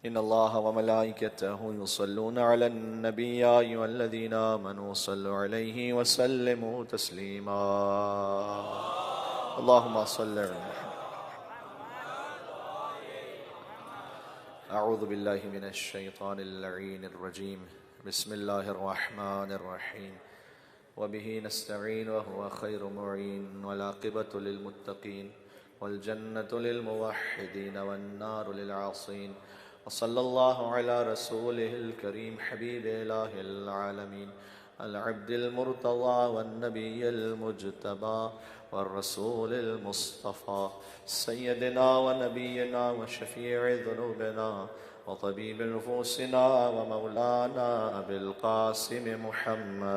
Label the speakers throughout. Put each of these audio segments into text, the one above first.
Speaker 1: إن الله وملائكته يصلون على النبي يا أيها الذين آمنوا صلوا عليه وسلموا تسليما اللهم صل على محمد. أعوذ بالله من الشيطان اللعين الرجيم. بسم الله الرحمن الرحيم. وبه نستعين وهو خير معين والعاقبة للمتقين والجنة للموحدين والنار للعاصين. وصلى الله على رسوله الكريم حبيب إله العالمين العبد المرتضى والنبي المجتبى والرسول المصطفى سيدنا ونبينا وشفيع ذنوبنا وطبيب نفوسنا ومولانا أبي القاسم محمد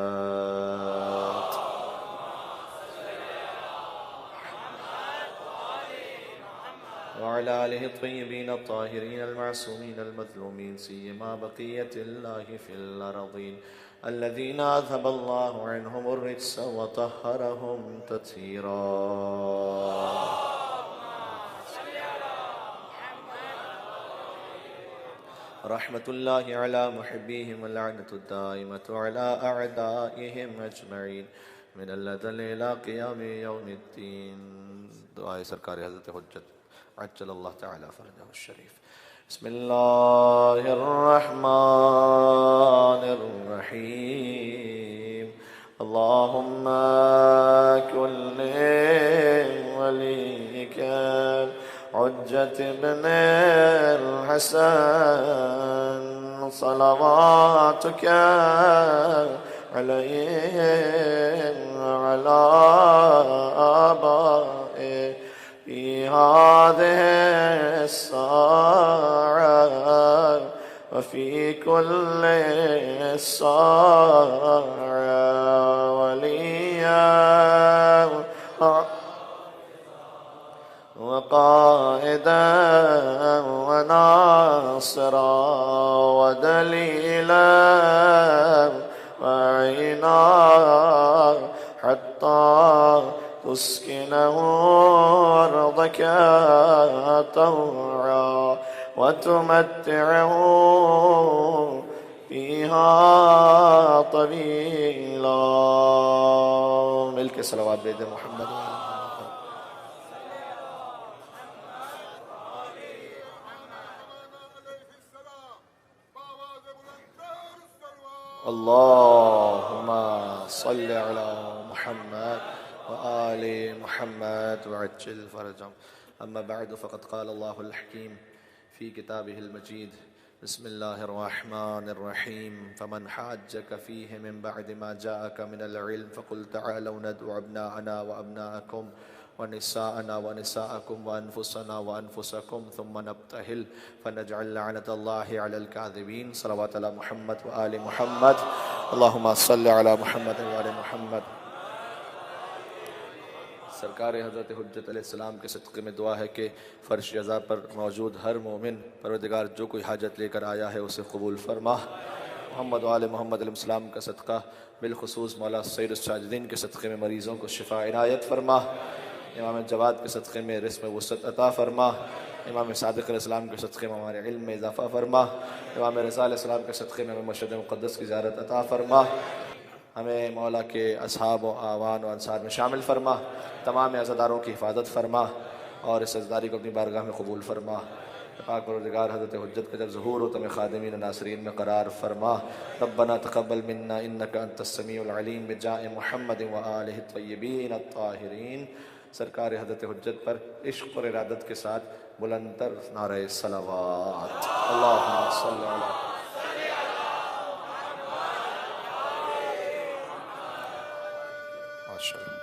Speaker 1: وعلى آله الطيبين الطاهرين المعصومين المظلومين سيما بقية الله في الأرضين الذين أذهب الله عنهم الرجس وطهرهم تطهيرا. رحمة الله على محبيهم واللعنة الدائمة على أعدائهم أجمعين من الأزل إلى قيام يوم الدين. دعاء سرکار حضرت حجت عجل الله تعالى فرجه الشريف. بسم الله الرحمن الرحيم. اللهم كن لوليك حجة بن الحسن صلواتك عليه وعلى آبائه في هذه الساعة وفي كل ساعة وليا وقائدا وناصرا ودليلا وعينا حتى تسكنه أرضك طوعا وتمتعه فيها طويلا. مل کے صلوات بھیج دیں محمد. اللهم صل على محمد وآل محمد وعجل فرجهم. أما بعد فقد قال الله الحكيم في كتابه المجيد بسم الله الرحمن الرحيم. فمن حاجك فيه من بعد ما جاءك من العلم فقل تعالوا ندعو أبناءنا وأبناءكم ونساءنا ونساءكم وأنفسنا وأنفسكم ثم نبتهل فنجعل لعنة الله على الكاذبين. صلوات على محمد وآل محمد. اللهم صل على محمد وآل محمد. سرکار حضرت حجت علیہ السلام کے صدقے میں دعا ہے کہ فرش جزا پر موجود ہر مومن پروردگار جو کوئی حاجت لے کر آیا ہے اسے قبول فرما. محمد وآل محمد علیہ السلام کا صدقہ بالخصوص مولا سید الساجدین کے صدقے میں مریضوں کو شفا عنایت فرما. امام جواد کے صدقے میں رزق میں وسعت عطا فرما. امام صادق علیہ السلام کے صدقے میں ہمارے علم میں اضافہ فرما. امام رضا علیہ السلام کے صدقے میں ہمیں مشہد مقدس کی زیارت عطا فرما. ہمیں مولا کے اصحاب و اعوان و انصار میں شامل فرما. تمام عزاداروں کی حفاظت فرما اور اس عزاداری کو اپنی بارگاہ میں قبول فرما. پاک پروردگار حضرت حجت کا جب ظہور ہو تو ہمیں خادمین و ناصرین میں قرار فرما. ربنا تقبل منا انک انت السمیع العلیم بجاہ محمد و آلہ الطیبین الطاہرین. سرکار حضرت حجت پر عشق اور ارادت کے ساتھ بلندتر نعرہ صلوات. اللہم صلی علی ماشاءاللہ.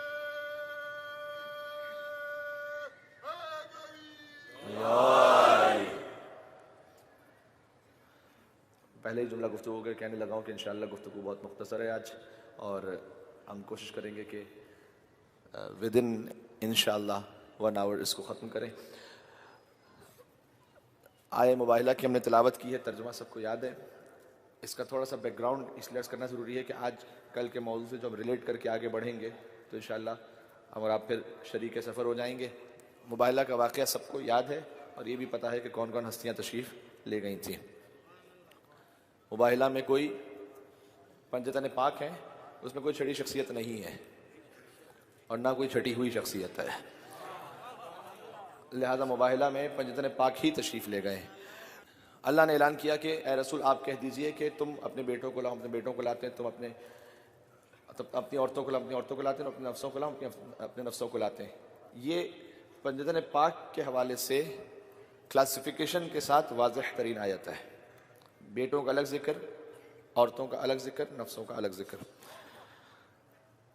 Speaker 1: پہلے ہی جملہ گفتگو کے کہنے لگا ہوں کہ انشاءاللہ گفتگو بہت مختصر ہے آج اور ہم کوشش کریں گے کہ ودن انشاءاللہ 1 آور اس کو ختم کریں. آیہ مباہلہ کی ہم نے تلاوت کی ہے، ترجمہ سب کو یاد ہے. اس کا تھوڑا سا بیک گراؤنڈ اس لیے کرنا ضروری ہے کہ آج کل کے موضوع سے جو ہم ریلیٹ کر کے آگے بڑھیں گے تو انشاءاللہ ہم اور آپ پھر شریک سفر ہو جائیں گے. مباہلہ کا واقعہ سب کو یاد ہے اور یہ بھی پتہ ہے کہ کون کون ہستیاں تشریف لے گئی تھیں۔ مباہلہ میں کوئی پنجتن پاک ہیں، اس میں کوئی چھڑی شخصیت نہیں ہے اور نہ کوئی چھٹی ہوئی شخصیت ہے، لہذا مباہلہ میں پنجتن پاک ہی تشریف لے گئے۔ اللہ نے اعلان کیا کہ اے رسول آپ کہہ دیجئے کہ تم اپنے بیٹوں کو لاؤ، اپنے بیٹوں کو لاتے ہیں، تم اپنی عورتوں کو لاؤ، اپنی عورتوں کو لاتے ہیں، اپنے نفسوں کو لاؤ، اپنے نفسوں کو لاتے ہیں۔ یہ پنجتن پاک کے حوالے سے کلاسیفیکیشن کے ساتھ واضح ترین آیت ہے۔ بیٹوں کا الگ ذکر، عورتوں کا الگ ذکر، نفسوں کا الگ ذکر۔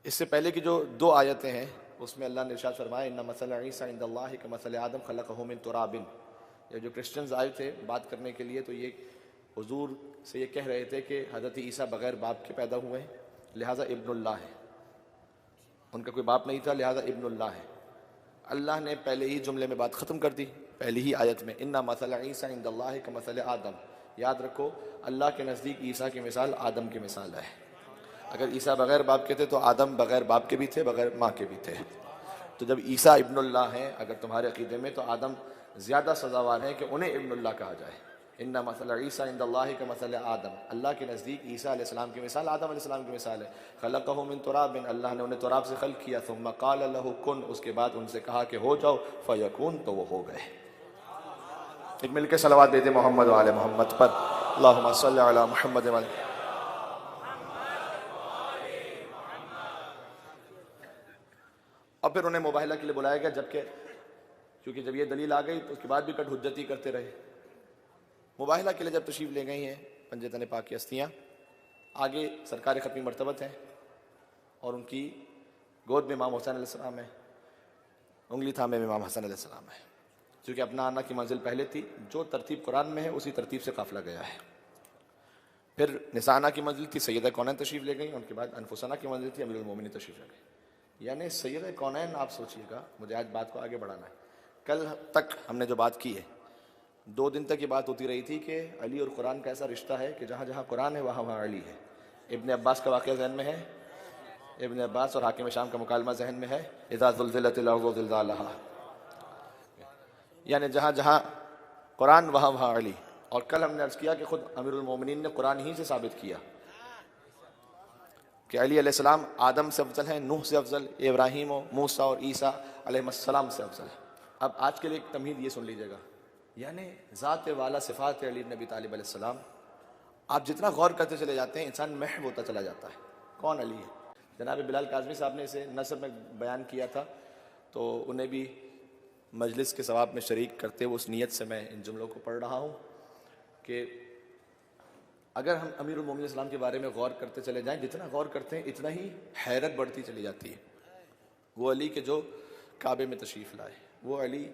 Speaker 1: اس سے پہلے کی جو 2 آیتیں ہیں اس میں اللہ نے ارشاد فرمایا ان مثل عیسیٰ عند اللہ کمثل آدم خلقہ من تراب۔ یہ جو کرسچنز آئے تھے بات کرنے کے لیے تو یہ حضور سے یہ کہہ رہے تھے کہ حضرت عیسیٰ بغیر باپ کے پیدا ہوئے ہیں، لہٰذا ابن اللہ ہے، ان کا کوئی باپ نہیں تھا، لہٰذا ابن اللہ ہے۔ اللہ نے پہلے ہی جملے میں بات ختم کر دی، پہلی ہی آیت میں ان مثل عیسیٰ عند اللہ کمثل آدم۔ یاد رکھو اللہ کے نزدیک عیسیٰ کی مثال آدم کی مثال ہے۔ اگر عیسیٰ بغیر باپ کے تھے تو آدم بغیر باپ کے بھی تھے، بغیر ماں کے بھی تھے۔ تو جب عیسیٰ ابن اللہ ہیں اگر تمہارے عقیدے میں، تو آدم زیادہ سزاوار ہے کہ انہیں ابن اللہ کہا جائے۔ ان مثل عیسیٰ عند اللہ کمثل آدم، اللہ کے نزدیک عیسیٰ علیہ السلام کی مثال آدم علیہ السلام کی مثال ہے۔ خلقہ من تراب، اللہ نے انہیں تراب سے خلق کیا، ثم قال له کن، اس کے بعد ان سے کہا کہ ہو جاؤ، فیکون، تو وہ ہو گئے۔ ایک مل کے صلوات دیتے محمد و آل محمد پر، اللہم صلی علی محمد و آل۔ اور پھر انہیں مباہلہ کے لیے بلایا گیا، جبکہ کیونکہ جب یہ دلیل آ گئی تو اس کے بعد بھی کٹ حجتی کرتے رہے۔ مباہلہ کے لیے جب تشریف لے گئی ہیں پنجتن پاک کی ہستیاں، آگے سرکار ختمی مرتبت ہیں اور ان کی گود میں امام حسین علیہ السلام ہے، انگلی تھامے میں امام حسن علیہ السلام ہے، کیونکہ اپنا آنا کی منزل پہلے تھی، جو ترتیب قرآن میں ہے اسی ترتیب سے قافلہ گیا ہے۔ پھر نسانہ کی منزل تھی، سیدہ کونین تشریف لے گئیں، ان کے بعد انفسنا کی منزل تھی، امیر المومنین تشریف لے گئے۔ یعنی سیدہ کونین، آپ سوچئے گا، مجھے آج بات کو آگے بڑھانا ہے، کل تک ہم نے جو بات کی ہے 2 دن تک یہ بات ہوتی رہی تھی کہ علی اور قرآن کا ایسا رشتہ ہے کہ جہاں جہاں قرآن ہے وہاں وہاں علی ہے۔ ابن عباس کا واقعہ ذہن میں ہے، ابن عباس اور حاکم شام کا مکالمہ ذہن میں ہے، اذا زلزلت الارض زلزالہا، یعنی جہاں جہاں قرآن وہاں وہاں علی۔ اور کل ہم نے عرض کیا کہ خود امیر المومنین نے قرآن ہی سے ثابت کیا کہ علی علیہ السلام آدم سے افضل ہیں، نوح سے افضل، ابراہیم و موسیٰ اور عیسیٰ علیہ السلام سے افضل ہے۔ اب آج کے لیے ایک تمہید یہ سن لیجیے گا، یعنی ذات والا صفات علی بن ابی طالب علیہ السلام، آپ جتنا غور کرتے چلے جاتے ہیں انسان محو ہوتا چلا جاتا ہے۔ کون علی ہے؟ جناب بلال کاظمی صاحب نے اسے نثر میں بیان کیا تھا، تو انہیں بھی مجلس کے ثواب میں شریک کرتے ہوئے اس نیت سے میں ان جملوں کو پڑھ رہا ہوں کہ اگر ہم امیر المومنین السلام کے بارے میں غور کرتے چلے جائیں، جتنا غور کرتے ہیں اتنا ہی حیرت بڑھتی چلی جاتی ہے۔ وہ علی کہ جو کعبے میں تشریف لائے، وہ علی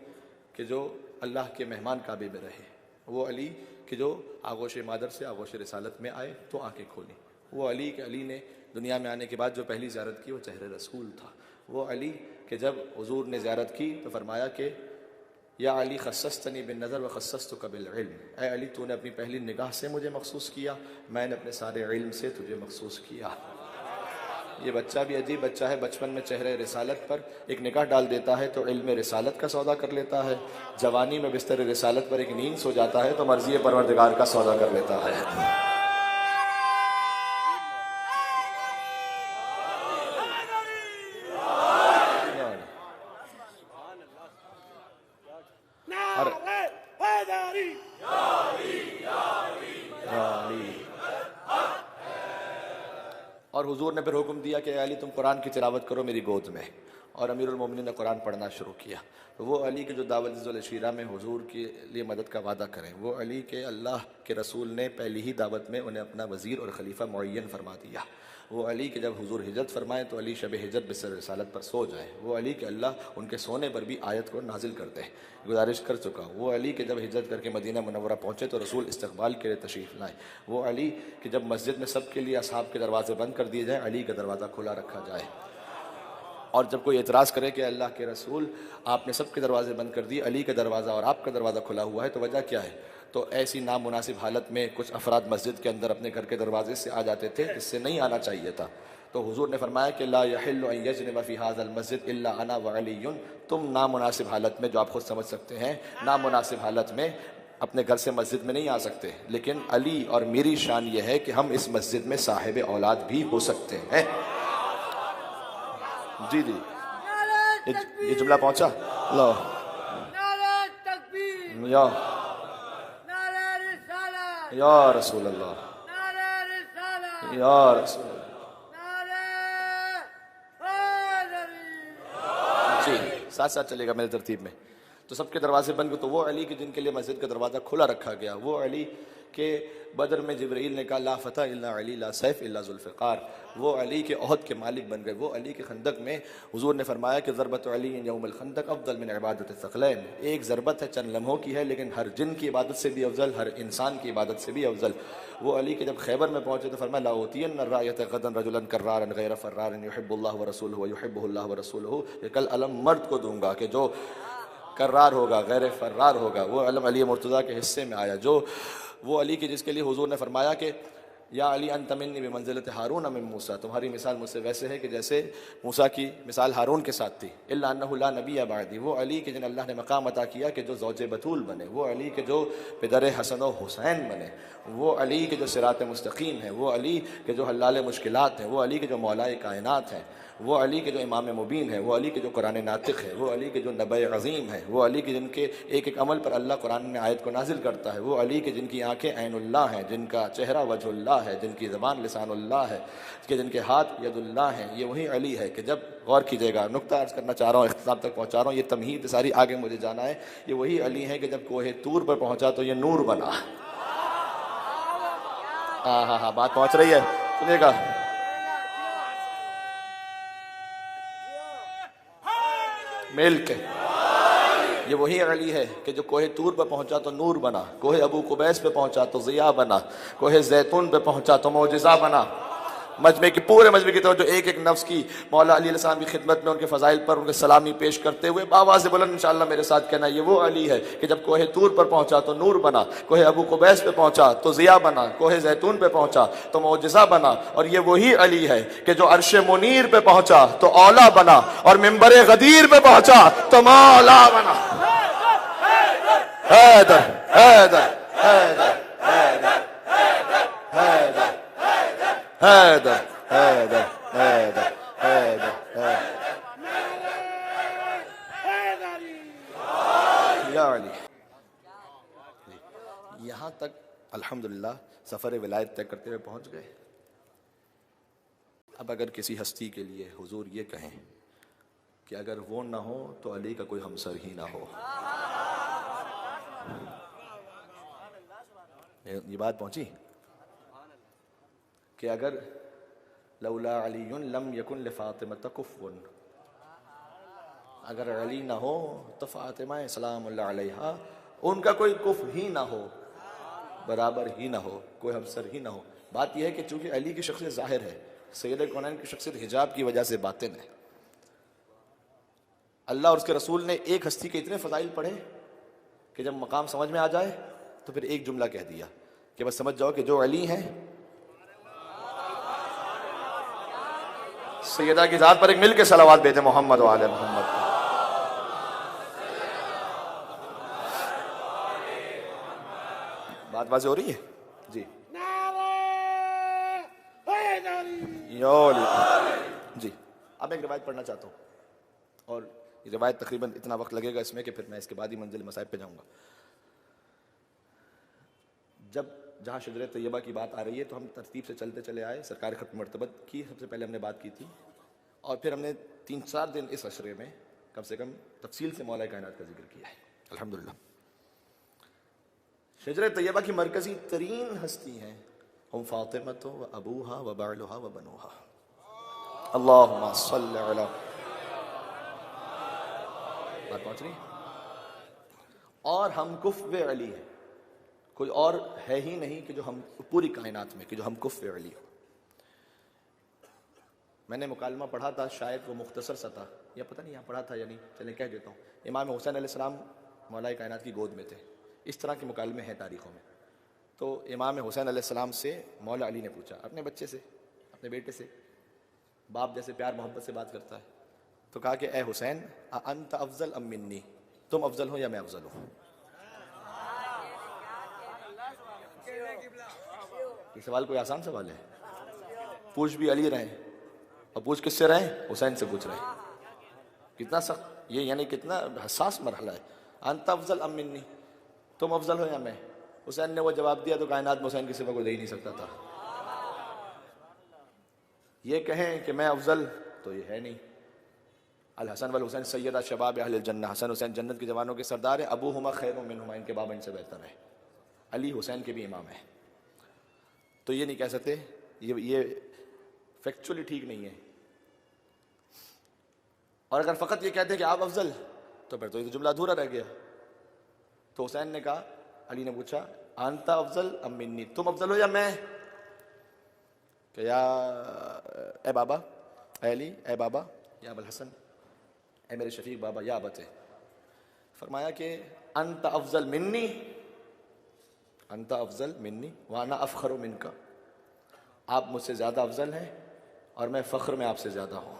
Speaker 1: کہ جو اللہ کے مہمان کعبے میں رہے، وہ علی کہ جو آغوش مادر سے آغوش رسالت میں آئے تو آنکھیں کھولیں، وہ علی کہ علی نے دنیا میں آنے کے بعد جو پہلی زیارت کی وہ چہرہ رسول تھا، وہ علی کہ جب حضور نے زیارت کی تو فرمایا کہ یا علی خصصتنی بالنظر وخصصتک بالعلم، اے علی تو نے اپنی پہلی نگاہ سے مجھے مخصوص کیا، میں نے اپنے سارے علم سے تجھے مخصوص کیا۔ یہ بچہ بھی عجیب بچہ ہے، بچپن میں چہرہ رسالت پر ایک نگاہ ڈال دیتا ہے تو علم رسالت کا سودا کر لیتا ہے، جوانی میں بستر رسالت پر ایک نیند سو جاتا ہے تو مرضی پروردگار کا سودا کر لیتا ہے۔ اور حضور نے پھر حکم دیا کہ اے علی تم قرآن کی تلاوت کرو میری گود میں، اور امیر المومنین نے قرآن پڑھنا شروع کیا۔ وہ علی کے جو دعوت ذوالعشیرہ میں حضور کے لیے مدد کا وعدہ کریں، وہ علی کے اللہ کے رسول نے پہلی ہی دعوت میں انہیں اپنا وزیر اور خلیفہ معین فرما دیا، وہ علی کہ جب حضور ہجرت فرمائیں تو علی شب ہجرت بستر رسالت پر سو جائیں، وہ علی کہ اللہ ان کے سونے پر بھی آیت کو نازل کر دے، گزارش کر چکا ہوں، وہ علی کہ جب ہجرت کر کے مدینہ منورہ پہنچے تو رسول استقبال کے لیے تشریف لائیں، وہ علی کہ جب مسجد میں سب کے لیے اصحاب کے دروازے بند کر دیے جائیں علی کا دروازہ کھلا رکھا جائے، اور جب کوئی اعتراض کرے کہ اللہ کے رسول آپ نے سب کے دروازے بند کر دیے، علی کا دروازہ اور آپ کا دروازہ کھلا ہوا ہے، تو وجہ کیا ہے؟ تو ایسی نامناسب حالت میں کچھ افراد مسجد کے اندر اپنے گھر کے دروازے سے آ جاتے تھے جس سے نہیں آنا چاہیے تھا، تو حضور نے فرمایا کہ لا یحل ان یجنب فی ھذا المسجد الا انا وعلی، تم نامناسب حالت میں، جو آپ خود سمجھ سکتے ہیں، نامناسب حالت میں اپنے گھر سے مسجد میں نہیں آ سکتے، لیکن علی اور میری شان یہ ہے کہ ہم اس مسجد میں صاحب اولاد بھی ہو سکتے ہیں۔ جی جی یہ جملہ پہنچا؟ اللہ یا یا رسول اللہ، یا رسول اللہ۔ جی ساتھ ساتھ چلے گا میرے ترتیب میں۔ تو سب کے دروازے بند، تو وہ علی کے جن کے لیے مسجد کا دروازہ کھلا رکھا گیا، وہ علی کہ بدر میں جبرائیل نے کہا لا فتح الا علی لا سیف الا ذوالفقار، وہ علی کے عہد کے مالک بن گئے۔ وہ علی کے خندق میں حضور نے فرمایا کہ ضربت علی یوم الخندق افضل من عبادت الثقلین، ایک ضربت ہے چند لمحوں کی ہے، لیکن ہر جن کی عبادت سے بھی افضل، ہر انسان کی عبادت سے بھی افضل۔ وہ علی کے جب خیبر میں پہنچے تو فرمایا لا اوتین الرایۃ غدا رجلا کرارا غیر فرار یحب اللہ ورسولہ ویحبہ اللہ ورسولہ، یہ کل علم مرد کو دوں گا کہ جو کرار ہوگا، غیر فرار ہوگا۔ وہ علم علی مرتضیٰ کے حصے میں آیا، جو وہ علی کے جس کے لیے حضور نے فرمایا کہ یا علی انت منی بمنزلۃ ہارون من موسیٰ، تمہاری مثال مجھ سے ویسے ہے کہ جیسے موسیٰ کی مثال ہارون کے ساتھ تھی۔ الا انہ لا نبی بعدی، وہ علی کے جن اللہ نے مقام عطا کیا کہ جو زوج بتول بنے، وہ علی کے جو پدر حسن و حسین بنے، وہ علی کے جو صراط مستقیم ہیں، وہ علی کے جو حلال مشکلات ہیں، وہ علی کے جو مولائے کائنات ہیں، وہ علی کے جو امام مبین ہے، وہ علی کے جو قرآن ناطق ہے، وہ علی کے جو نبی عظیم ہے، وہ علی کے جن کے ایک ایک عمل پر اللہ قرآن میں آیت کو نازل کرتا ہے، وہ علی کے جن کی آنکھیں عین اللہ ہیں، جن کا چہرہ وجہ اللہ ہے، جن کی زبان لسان اللہ ہے، کہ جن کے ہاتھ ید اللہ ہیں۔ یہ وہی علی ہے کہ جب غور کیجئے گا، نقطہ عرض کرنا چاہ رہا ہوں، اختتام تک پہنچا رہا ہوں، یہ تمہید ساری آگے مجھے جانا ہے۔ یہ وہی علی ہے کہ جب کوہ طور پر پہنچا تو یہ نور بنا۔ ہاں بات پہنچ رہی ہے، سنیے گا۔ مل کے یہ وہی علی ہے کہ جو کوہ طور پہ پہنچا تو نور بنا، کوہ ابو قبیس پہ پہنچا تو ضیاء بنا، کوہ زیتون پہ پہنچا تو معجزہ بنا۔ مجمع کی پورے مجمع کی طرف جو ایک ایک نفس کی مولا علی علیہ السلام کی خدمت میں ان کے فضائل پر ان کے سلامی پیش کرتے ہوئے بآواز بلند انشاءاللہ میرے ساتھ کہنا، یہ وہ علی ہے کہ جب کوہ طور پر پہنچا تو نور بنا، کوہ ابو قبیس پہ پہنچا تو ضیاء بنا، کوہ زیتون پہ پہنچا تو معجزہ بنا، اور یہ وہی علی ہے کہ جو عرش منیر پہ پہنچا تو اولا بنا، اور منبر غدیر پہ پہنچا تو مولا بنا۔ حیدر حیدر حیدر حیدر حیدر حیدر حیدر حیدر حیدر یا علی۔ یہاں تک الحمدللہ سفر ولایت طے کرتے ہوئے پہنچ گئے۔ اب اگر کسی ہستی کے لیے حضور یہ کہیں کہ اگر وہ نہ ہو تو علی کا کوئی ہمسر ہی نہ ہو، یہ بات پہنچی کہ اگر لولا علی لم یکن لفاطمہ کفو، اگر علی نہ ہو تو فاطمہ سلام اللہ علیہا ان کا کوئی کف ہی نہ ہو، برابر ہی نہ ہو، کوئی ہمسر ہی نہ ہو۔ بات یہ ہے کہ چونکہ علی کی شخصیت ظاہر ہے، سید کونین کی شخصیت حجاب کی وجہ سے باطن ہے۔ اللہ اور اس کے رسول نے ایک ہستی کے اتنے فضائل پڑھے کہ جب مقام سمجھ میں آ جائے تو پھر ایک جملہ کہہ دیا کہ بس سمجھ جاؤ کہ جو علی ہیں سیدہ کی ذات پر ایک مل کے صلوات بھیجے محمد و آل محمد۔ بات واضح ہو رہی ہے؟ جی جی اب میں ایک روایت پڑھنا چاہتا ہوں، اور یہ روایت تقریباً اتنا وقت لگے گا اس میں کہ پھر میں اس کے بعد ہی منزل مصائب پہ جاؤں گا۔ جب جہاں شجرہ طیبہ کی بات آ رہی ہے تو ہم ترتیب سے چلتے چلے آئے۔ سرکار ختم مرتبت کی سب سے پہلے ہم نے بات کی تھی، اور پھر ہم نے 3-4 دن اس عشرے میں کم سے کم تفصیل سے مولا کائنات کا ذکر کیا ہے الحمدللہ۔ شجرہ طیبہ کی مرکزی ترین ہستی ہیں ہم فاطمہ و ابوہا و بعلہا و بنوہا، اللہم صلی علی۔ بات پہنچ رہی؟ اور ہم کفو علی ہیں، کوئی اور ہے ہی نہیں کہ جو ہم پوری کائنات میں کہ جو ہم کفو علی ہو۔ میں نے مکالمہ پڑھا تھا، شاید وہ مختصر سا تھا، یا پتہ نہیں یہاں پڑھا تھا یا نہیں، چلیں کہہ دیتا ہوں۔ امام حسین علیہ السلام مولا کائنات کی گود میں تھے، اس طرح کے مکالمے ہیں تاریخوں میں۔ تو امام حسین علیہ السلام سے مولا علی نے پوچھا، اپنے بچے سے، اپنے بیٹے سے، باپ جیسے پیار محبت سے بات کرتا ہے، تو کہا کہ اے حسین انت افضل ام منی، تم افضل ہو یا میں افضل ہوں؟ یہ سوال کوئی آسان سوال ہے؟ پوچھ بھی علی رہے اور پوچھ کس سے رہے؟ حسین سے پوچھ رہے ہیں. کتنا سخت یہ، یعنی کتنا حساس مرحلہ ہے. انت افضل ام منی، تم افضل ہو یا میں؟ حسین نے وہ جواب دیا تو کائنات میں حسین کی سوا کوئی دے ہی نہیں سکتا تھا. یہ کہیں کہ میں افضل تو یہ ہے نہیں. الحسن والحسین سیدہ شباب اہل الجنہ، حسن حسین جنت کے جوانوں کے سردار ہیں. ابوہما خیر منہما، ان کے بابا ان سے بہتر ہے. علی حسین کے بھی امام ہیں. تو یہ نہیں کہہ سکتے، یہ فیکچولی ٹھیک نہیں ہے. اور اگر فقط یہ کہتے کہ آپ افضل تو پھر تو یہ جملہ ادھورا رہ گیا. تو حسین نے کہا، علی نے پوچھا انت افضل ام منی، تم افضل ہو یا میں؟ کہ یا اے بابا، اے علی، اے بابا، یا ابو الحسن، اے میرے شفیق بابا، یا ابت. فرمایا کہ انت افضل منی، انت افضل منی وانا افخر منک، آپ مجھ سے زیادہ افضل ہیں اور میں فخر میں آپ سے زیادہ ہوں.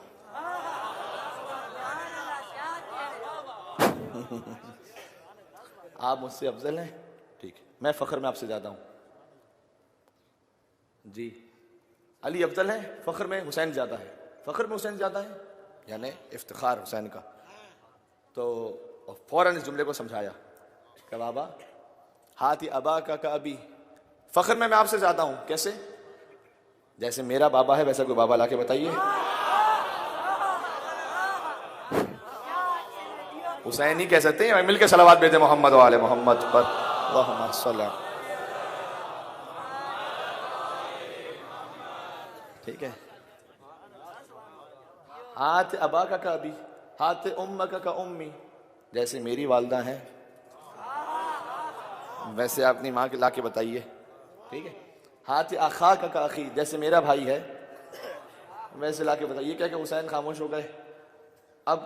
Speaker 1: آپ مجھ سے افضل ہیں، ٹھیک ہے، میں فخر میں آپ سے زیادہ ہوں. جی علی افضل ہیں، فخر میں حسین زیادہ ہے. فخر میں حسین زیادہ ہے یعنی افتخار حسین کا. تو فوراً اس جملے کو سمجھایا کہ بابا ہاتھ ابا کا ابی، فخر میں آپ سے زیادہ ہوں. کیسے؟ جیسے میرا بابا ہے ویسا کوئی بابا لا کے بتائیے. حسین ہی کہہ سکتے ہیں. مل کے صلوات بھیجیں محمد و آل محمد پر. اللہم صلی. ٹھیک ہے. ہاتھ ابا کا ابی، ہاتھ امک کا امی، جیسے میری والدہ ہیں ویسے آپ اپنی ماں کے لا کے بتائیے. ٹھیک ہے. ہاتھ اخا کا اخی، جیسے میرا بھائی ہے ویسے لا کے بتائیے. کیا کہ حسین خاموش ہو گئے. اب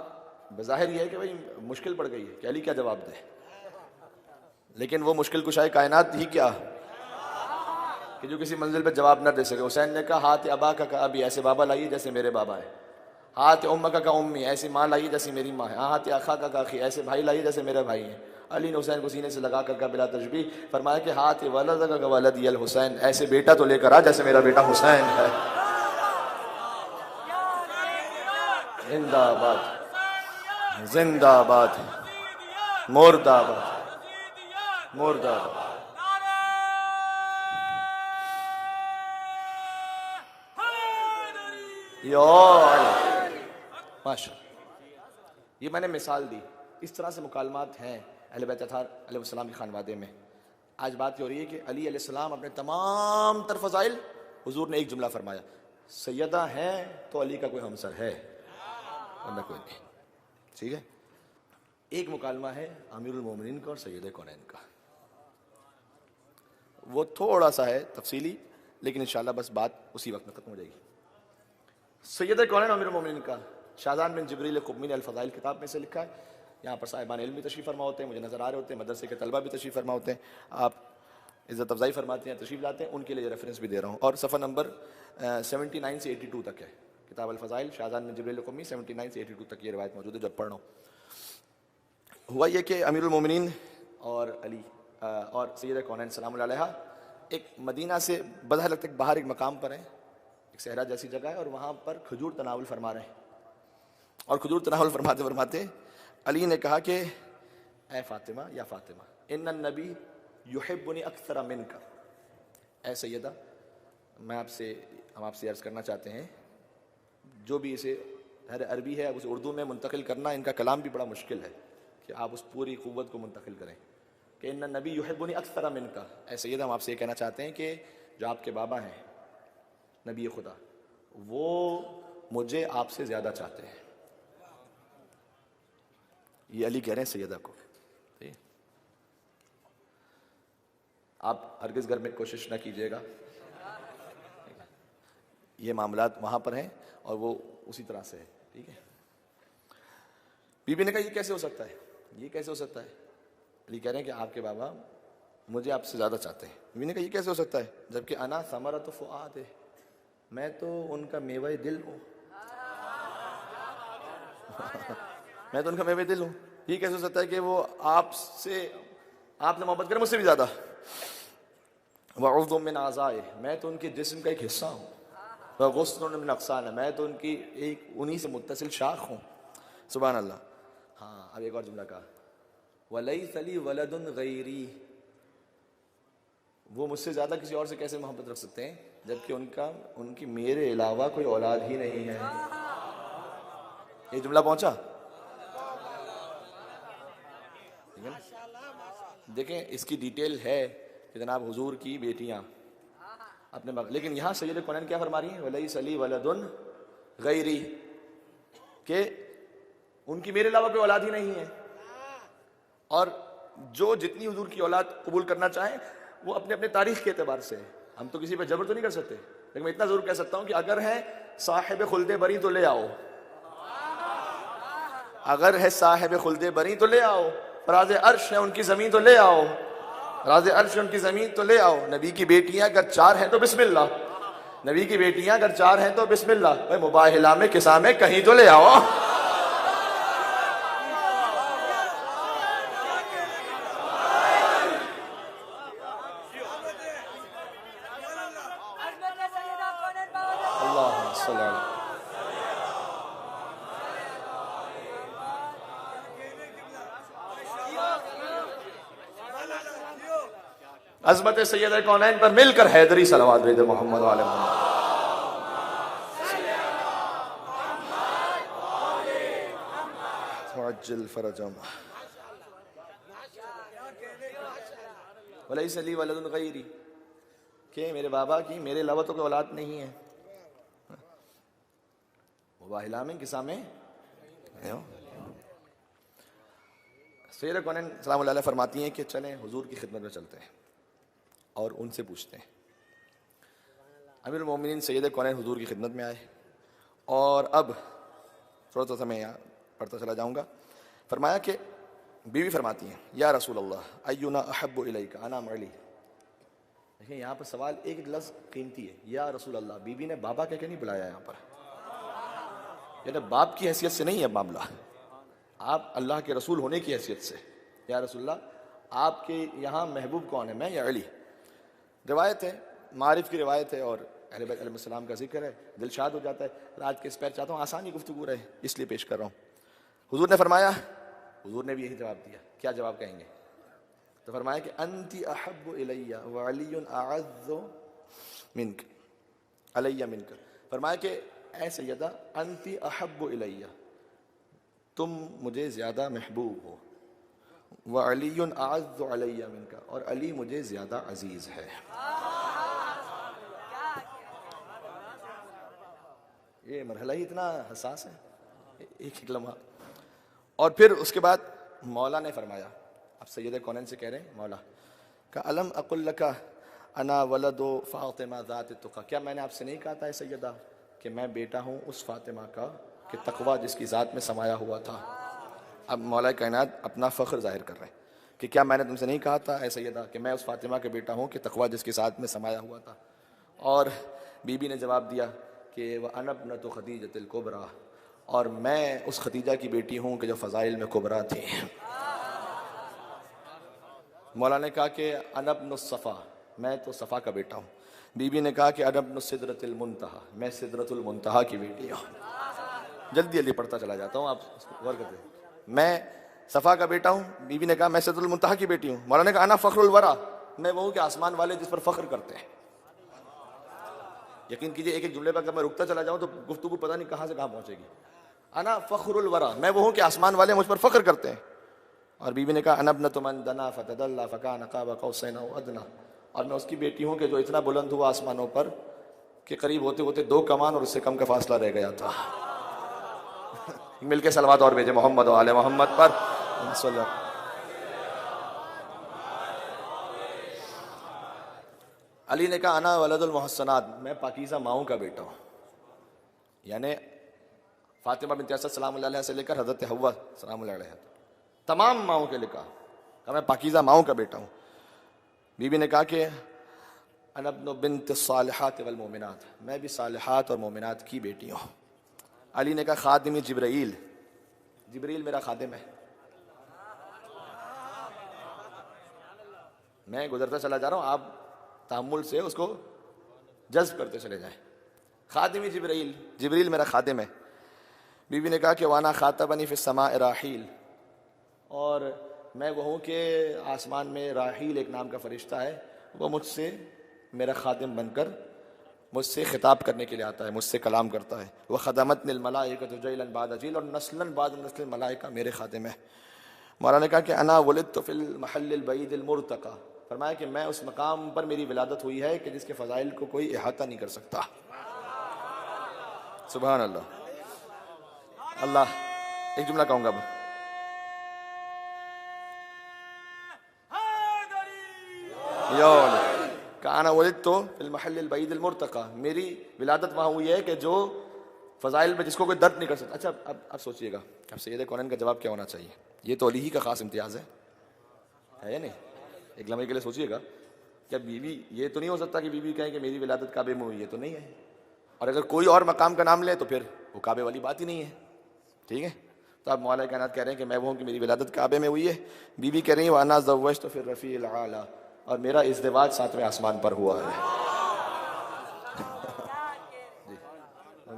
Speaker 1: بظاہر یہ ہے کہ بھائی مشکل پڑ گئی ہے کہ علی کیا جواب دے، لیکن وہ مشکل کشائے کائنات ہی کیا کہ جو کسی منزل پہ جواب نہ دے سکے. حسین نے کہا ہاتھ ابا کا ابی، ایسے بابا لائیے جیسے میرے بابا ہے. ہاتھ امک کا امی، ایسی ماں لائیے جیسی میری ماں ہے. ہاتھ اخا کا اخی، ایسے بھائی لائیے جیسے میرے بھائی ہیں. علی نے حسین کو سینے سے لگا کر کہا بلا تشبیہ، فرمایا کہ ہاتھ ولد کا ولدی الحسین، ایسے بیٹا تو لے کر آ جیسے میرا بیٹا حسین ہے. زندہ آباد، زندہ آباد، مرد آباد، مرد آباد. ماشاء. یہ میں نے مثال دی. اس طرح سے مکالمات ہیں اہل بیت اطہار علیہ السلام کے خانوادے میں. آج بات یہ ہو رہی ہے کہ علی علیہ السلام اپنے تمام تر فضائل، حضور نے ایک جملہ فرمایا، سیدہ ہیں تو علی کا کوئی ہمسر ہے ورنہ کوئی نہیں. ٹھیک ہے. ایک مکالمہ ہے امیر المومنین کا اور سید کونین کا. وہ تھوڑا سا ہے تفصیلی، لیکن انشاءاللہ بس بات اسی وقت میں ختم ہو جائے گی. سید کونین امیر المومنین کا شاہزان بن جبریل قمی نے الفضائل کتاب میں سے لکھا ہے. یہاں پر صاحبان علم بھی تشریف فرما ہوتے ہیں، مجھے نظر آ رہے ہوتے ہیں، مدرسے کے طلبہ بھی تشریف فرما ہوتے ہیں. آپ عزت افزائی فرماتے ہیں، تشریف لاتے ہیں، ان کے لیے ریفرنس بھی دے رہا ہوں. اور صفحہ نمبر 79 سے 82 تک ہے کتاب الفضائل شاہزان بن جبریل قمی. 79 سے 82 تک یہ روایت موجود ہے جو پڑھ رہا ہوں. ہوا یہ کہ امیر المومنین اور علی اور سید کونین سلام اللہ علیہ ایک مدینہ سے بظاہر لگتا ہے باہر ایک مقام پر ہیں، ایک صحرا جیسی جگہ ہے، اور وہاں پر کھجور تناول فرما رہے ہیں. اور کھجور تناول فرماتے فرماتے علی نے کہا کہ اے فاطمہ، یا فاطمہ، ان النبی یحبنی اکثر منک، اے سیدہ ہم آپ سے عرض کرنا چاہتے ہیں، جو بھی اسے عربی ہے اسے اردو میں منتقل کرنا ان کا کلام بھی بڑا مشکل ہے کہ آپ اس پوری قوت کو منتقل کریں کہ ان النبی یحبنی اکثر منک. اے سیدہ ہم آپ سے یہ کہنا چاہتے ہیں کہ جو آپ کے بابا ہیں نبی خدا، وہ مجھے آپ سے زیادہ چاہتے ہیں. یہ علی کہہ رہے ہیں سیدہ کو. آپ ہرگز گھر میں کوشش نہ کیجیے گا، یہ معاملات وہاں پر ہیں اور وہ اسی طرح سے ہے. ٹھیک ہے. بی بی نے کہا یہ کیسے ہو سکتا ہے، یہ کیسے ہو سکتا ہے؟ علی کہہ رہے ہیں کہ آپ کے بابا مجھے آپ سے زیادہ چاہتے ہیں. بی بی نے کہا یہ کیسے ہو سکتا ہے جبکہ انا ثمرۃ فؤاد، میں تو ان کا میوہ دل ہوں. میں تو ان کا میوہ دل ہوں. یہ کیسے ہو سکتا ہے کہ وہ آپ سے محبت کریں مجھ سے بھی زیادہ؟ وعضو من اعضائه، میں تو ان کے جسم کا ایک حصہ ہوں، وغصن من اغصانه، میں تو ان کی ایک انہی سے متصل شاخ ہوں. سبحان اللہ. ہاں اب ایک اور جملہ کہا وَلَيْسَ لِي وَلَدٌ غَيْرِي، وہ مجھ سے زیادہ کسی اور سے کیسے محبت رکھ سکتے ہیں جبکہ ان کی میرے علاوہ کوئی اولاد ہی نہیں ہے. یہ جملہ پہنچا؟ دیکھیں اس کی ڈیٹیل ہے کہ جناب حضور کی بیٹیاں اپنے لیکن یہاں سید کونین کیا فرما رہی ہیں وَلَيْسَ لِي وَلَدٌ غَيْرِي، کہ ان کی میرے علاوہ کوئی اولاد ہی نہیں ہے. اور جو جتنی حضور کی اولاد قبول کرنا چاہیں وہ اپنے اپنے تاریخ کے اعتبار سے، ہم تو کسی پہ جبر تو نہیں کر سکتے، لیکن میں اتنا ضرور کہہ سکتا ہوں کہ اگر ہے صاحب خلد بری تو لے آؤ، اگر ہے صاحب خلد بری تو لے آؤ، راز عرش ہے ان کی زمین تو لے آؤ، راز عرش ہے ان کی زمین تو لے آؤ. نبی کی بیٹیاں اگر 4 ہیں تو بسم اللہ، نبی کی بیٹیاں اگر 4 ہیں تو بسم اللہ. بھائی مباہلہ میں قصہ میں کہیں تو لے آؤ. عظمت سید کونین پر مل کر حیدری صلوات بھیج دے محمد و آل محمد. عجل فرجهم. وَلَيْسَ لِي وَلَدٌ غَيْرِي، کہ میرے بابا کی میرے علاوہ تو کوئی اولاد نہیں ہے. مباہلہ میں قصہ میں سید کونین سلام اللہ علیہ فرماتی ہیں کہ چلیں حضور کی خدمت میں چلتے ہیں اور ان سے پوچھتے ہیں. امیر المومنین سید کونین حضور کی خدمت میں آئے اور اب تھوڑا سا میں یہاں پڑھتا چلا جاؤں گا. فرمایا کہ بیوی فرماتی ہیں یا رسول اللہ اینا احب الیک انا علی. دیکھیں یہاں پر سوال ایک لفظ قیمتی ہے، یا رسول اللہ. بیوی نے بابا کہہ کے نہیں بلایا یہاں پر، یعنی باپ کی حیثیت سے نہیں ہے معاملہ، آپ اللہ کے رسول ہونے کی حیثیت سے. یا رسول اللہ آپ کے یہاں محبوب کون ہے، میں یا علی؟ روایت ہے، معارف کی روایت ہے اور اہل بیت علیہ السلام کا ذکر ہے، دل شاد ہو جاتا ہے. رات کے اس پیر چاہتا ہوں آسانی گفتگو رہے اس لیے پیش کر رہا ہوں. حضور نے فرمایا، حضور نے بھی یہی جواب دیا. کیا جواب کہیں گے؟ تو فرمایا کہ انتی احب الی وعلی اعز منک علی منک. فرمایا کہ اے سیدہ انتی احب الی، تم مجھے زیادہ محبوب ہو، وعلی اعز علی منک، اور علی مجھے زیادہ عزیز ہے. یہ مرحلہ ہی اتنا حساس ہے، ایک لمحہ. اور پھر اس کے بعد مولا نے فرمایا، اب سید کونین سے کہہ رہے ہیں مولا کہ الم اقل لک انا ولد فاطمہ ذات التقی، کیا میں نے آپ سے نہیں کہا تھا اے سیدہ کہ میں بیٹا ہوں اس فاطمہ کا کہ تقوی جس کی ذات میں سمایا ہوا تھا. اب مولا کائنات اپنا فخر ظاہر کر رہے ہیں کہ کیا میں نے تم سے نہیں کہا تھا اے سیدہ کہ میں اس فاطمہ کے بیٹا ہوں کہ تقوی جس کی ذات میں سمایا ہوا تھا. اور بی بی نے جواب دیا کہ وَأَنَا ابْنَةُ خَدِیجَةِ الْکُبْریٰ، اور میں اس خدیجہ کی بیٹی ہوں کہ جو فضائل میں کبریٰ تھی. مولا نے کہا کہ انا ابن الصفا، میں تو صفا کا بیٹا ہوں. بی بی نے کہا کہ انا ابن سدرۃ المنتہا، میں سدرۃ المنتہا کی بیٹی ہوں. جلدی جلدی پڑھتا چلا جاتا ہوں، آپ غور کرتے ہیں. میں صفا کا بیٹا ہوں. بی بی نے کہا میں سدرۃ المنتہا کی بیٹی ہوں. مولا نے کہا انا فخر الورا، میں وہ ہوں کہ آسمان والے جس پر فخر کرتے ہیں. یقین کیجئے ایک ایک جملے پر اگر میں رکتا چلا جاؤں تو گفتگو پتہ نہیں کہاں سے کہاں پہنچے گی. انا فخر الورا، میں وہ ہوں کہ آسمان والے مجھ پر فخر کرتے ہیں. اور بی بی نے کہا انا ابنۃ من دنا فتدلی فکان قاب قوسین او ادنی، اور میں اس کی بیٹی ہوں کہ جو اتنا بلند ہوا آسمانوں پر کہ قریب ہوتے ہوتے 2 کمان اور اس سے کم کا فاصلہ رہ گیا تھا. مل کے صلوات اور بھیجے محمد و آل محمد پر. علی نے کہا انا ولد المحسنات، میں پاکیزہ ماؤں کا بیٹا ہوں. یعنی فاطمہ بنت اسد سلام اللہ علیہ سے لے کر حضرت حوا سلام اللہ علیہ تمام ماؤں کے لکھا کہ میں پاکیزہ ماؤں کا بیٹا ہوں. بی بی نے کہا کہ انا ابن بنت الصالحات والمؤمنات، میں بھی صالحات اور مومنات کی بیٹی ہوں. علی نے کہا خادمی جبرائیل، جبرائیل میرا خادم ہے. میں گزرتا چلا جا رہا ہوں، آپ تحمل سے اس کو جذب کرتے چلے جائیں. خادمی جبرائیل، جبریل میرا خادم ہے. بیوی نے کہا کہ وانا خاطبنی فی السماء راحیل، اور میں وہ ہوں کہ آسمان میں راحیل ایک نام کا فرشتہ ہے، وہ مجھ سے میرا خادم بن کر مجھ سے خطاب کرنے کے لیے آتا ہے، مجھ سے کلام کرتا ہے. وہ خدمتنی الملائکۃ جیلا بعد جیل، اور نسلا بعد نسل ملائکہ میرے خادم ہے. مولانا نے کہا کہ انا ولدت فی المحل البعید المرتقى، فرمایا کہ میں اس مقام پر میری ولادت ہوئی ہے کہ جس کے فضائل کو کوئی احاطہ نہیں کر سکتا. سبحان اللہ. اللہ ایک جملہ کہوں گا اب. کہانا ولدت فی المحل البعید المرتقى، میری ولادت وہاں ہوئی ہے کہ جو فضائل میں جس کو کوئی درد نہیں کر سکتا. اچھا اب سوچئے گا اب سید کونین کا جواب کیا ہونا چاہیے؟ یہ تو علی ہی کا خاص امتیاز ہے یا نہیں؟ ایک لمحے کے لیے سوچئے گا کیا بیوی، یہ تو نہیں ہو سکتا کہ بیوی کہیں کہ میری ولادت کعبے میں ہوئی ہے، تو نہیں ہے. اور اگر کوئی اور مقام کا نام لے تو پھر وہ کعبے والی بات ہی نہیں ہے. ٹھیک ہے، تو اب مولا کائنات کہہ رہے ہیں کہ میں وہ ہوں کہ میری ولادت کعبے میں ہوئی ہے. بیوی کہہ رہی ہے وانا زوجت فی الرفیع الاعلی، اور میرا ازدواج 7ویں آسمان پر ہوا ہے.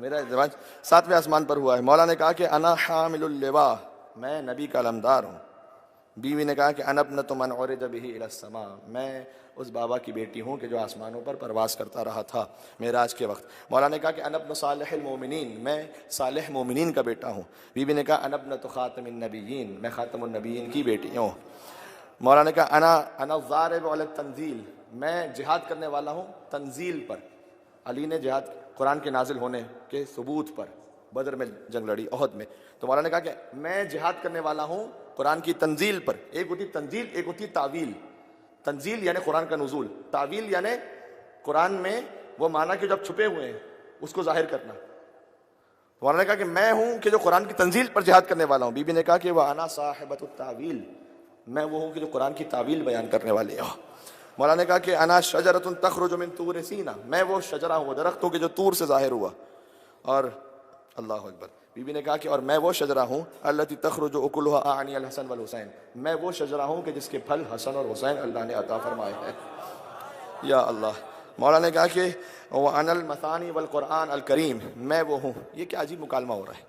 Speaker 1: میرا ازدواج 7ویں آسمان پر ہوا ہے. مولا نے کہا کہ انا حامل اللواء، میں نبی کا علمدار ہوں. بیوی نے کہا کہ انا ابنۃ من عرج بہ الی السماء، میں اس بابا کی بیٹی ہوں کہ جو آسمانوں پر پرواز کرتا رہا تھا معراج کے وقت. مولا نے کہا کہ انا ابن صالح المومنین، میں صالح مومنین کا بیٹا ہوں. بیوی نے کہا انا ابنۃ خاتم النبیین، میں خاتم النبیین کی بیٹی ہوں. مولا نے کہا انا الضارب علی التنزیل، میں جہاد کرنے والا ہوں تنزیل پر. علی نے جہاد قرآن کے نازل ہونے کے ثبوت پر بدر میں جنگ لڑی، احد میں. تو مولا نے کہا کہ میں جہاد کرنے والا ہوں قرآن کی تنزیل پر. ایک ہوتی تنزیل، ایک ہوتی تعویل. تنزیل یعنی قرآن کا نزول، تعویل یعنی قرآن میں وہ معنی کہ جو اب چھپے ہوئے ہیں اس کو ظاہر کرنا. مولانا نے کہا کہ میں ہوں کہ جو قرآن کی تنزیل پر جہاد کرنے والا ہوں. بی بی نے کہا کہ وہ انا صاحبۃ التعویل، میں وہ ہوں کہ جو قرآن کی تعویل بیان کرنے والے ہوں. مولانا نے کہا کہ انا شجرۃ تخرج من طور سینا، میں وہ شجرہ ہوں، وہ درخت ہوں کہ جو طور سے ظاہر ہوا. اور اللہ اکبر، بی بی نے کہا کہ اور میں وہ شجرہ ہوں التی تخرج اکلها اعنی الحسن والحسین، میں وہ شجرہ ہوں کہ جس کے پھل حسن اور حسین اللہ نے عطا فرمائے ہیں. یا اللہ. مولانا نے کہا کہ وانا المثانی والقرآن الکریم، میں وہ ہوں. یہ کیا عجیب مکالمہ ہو رہا ہے،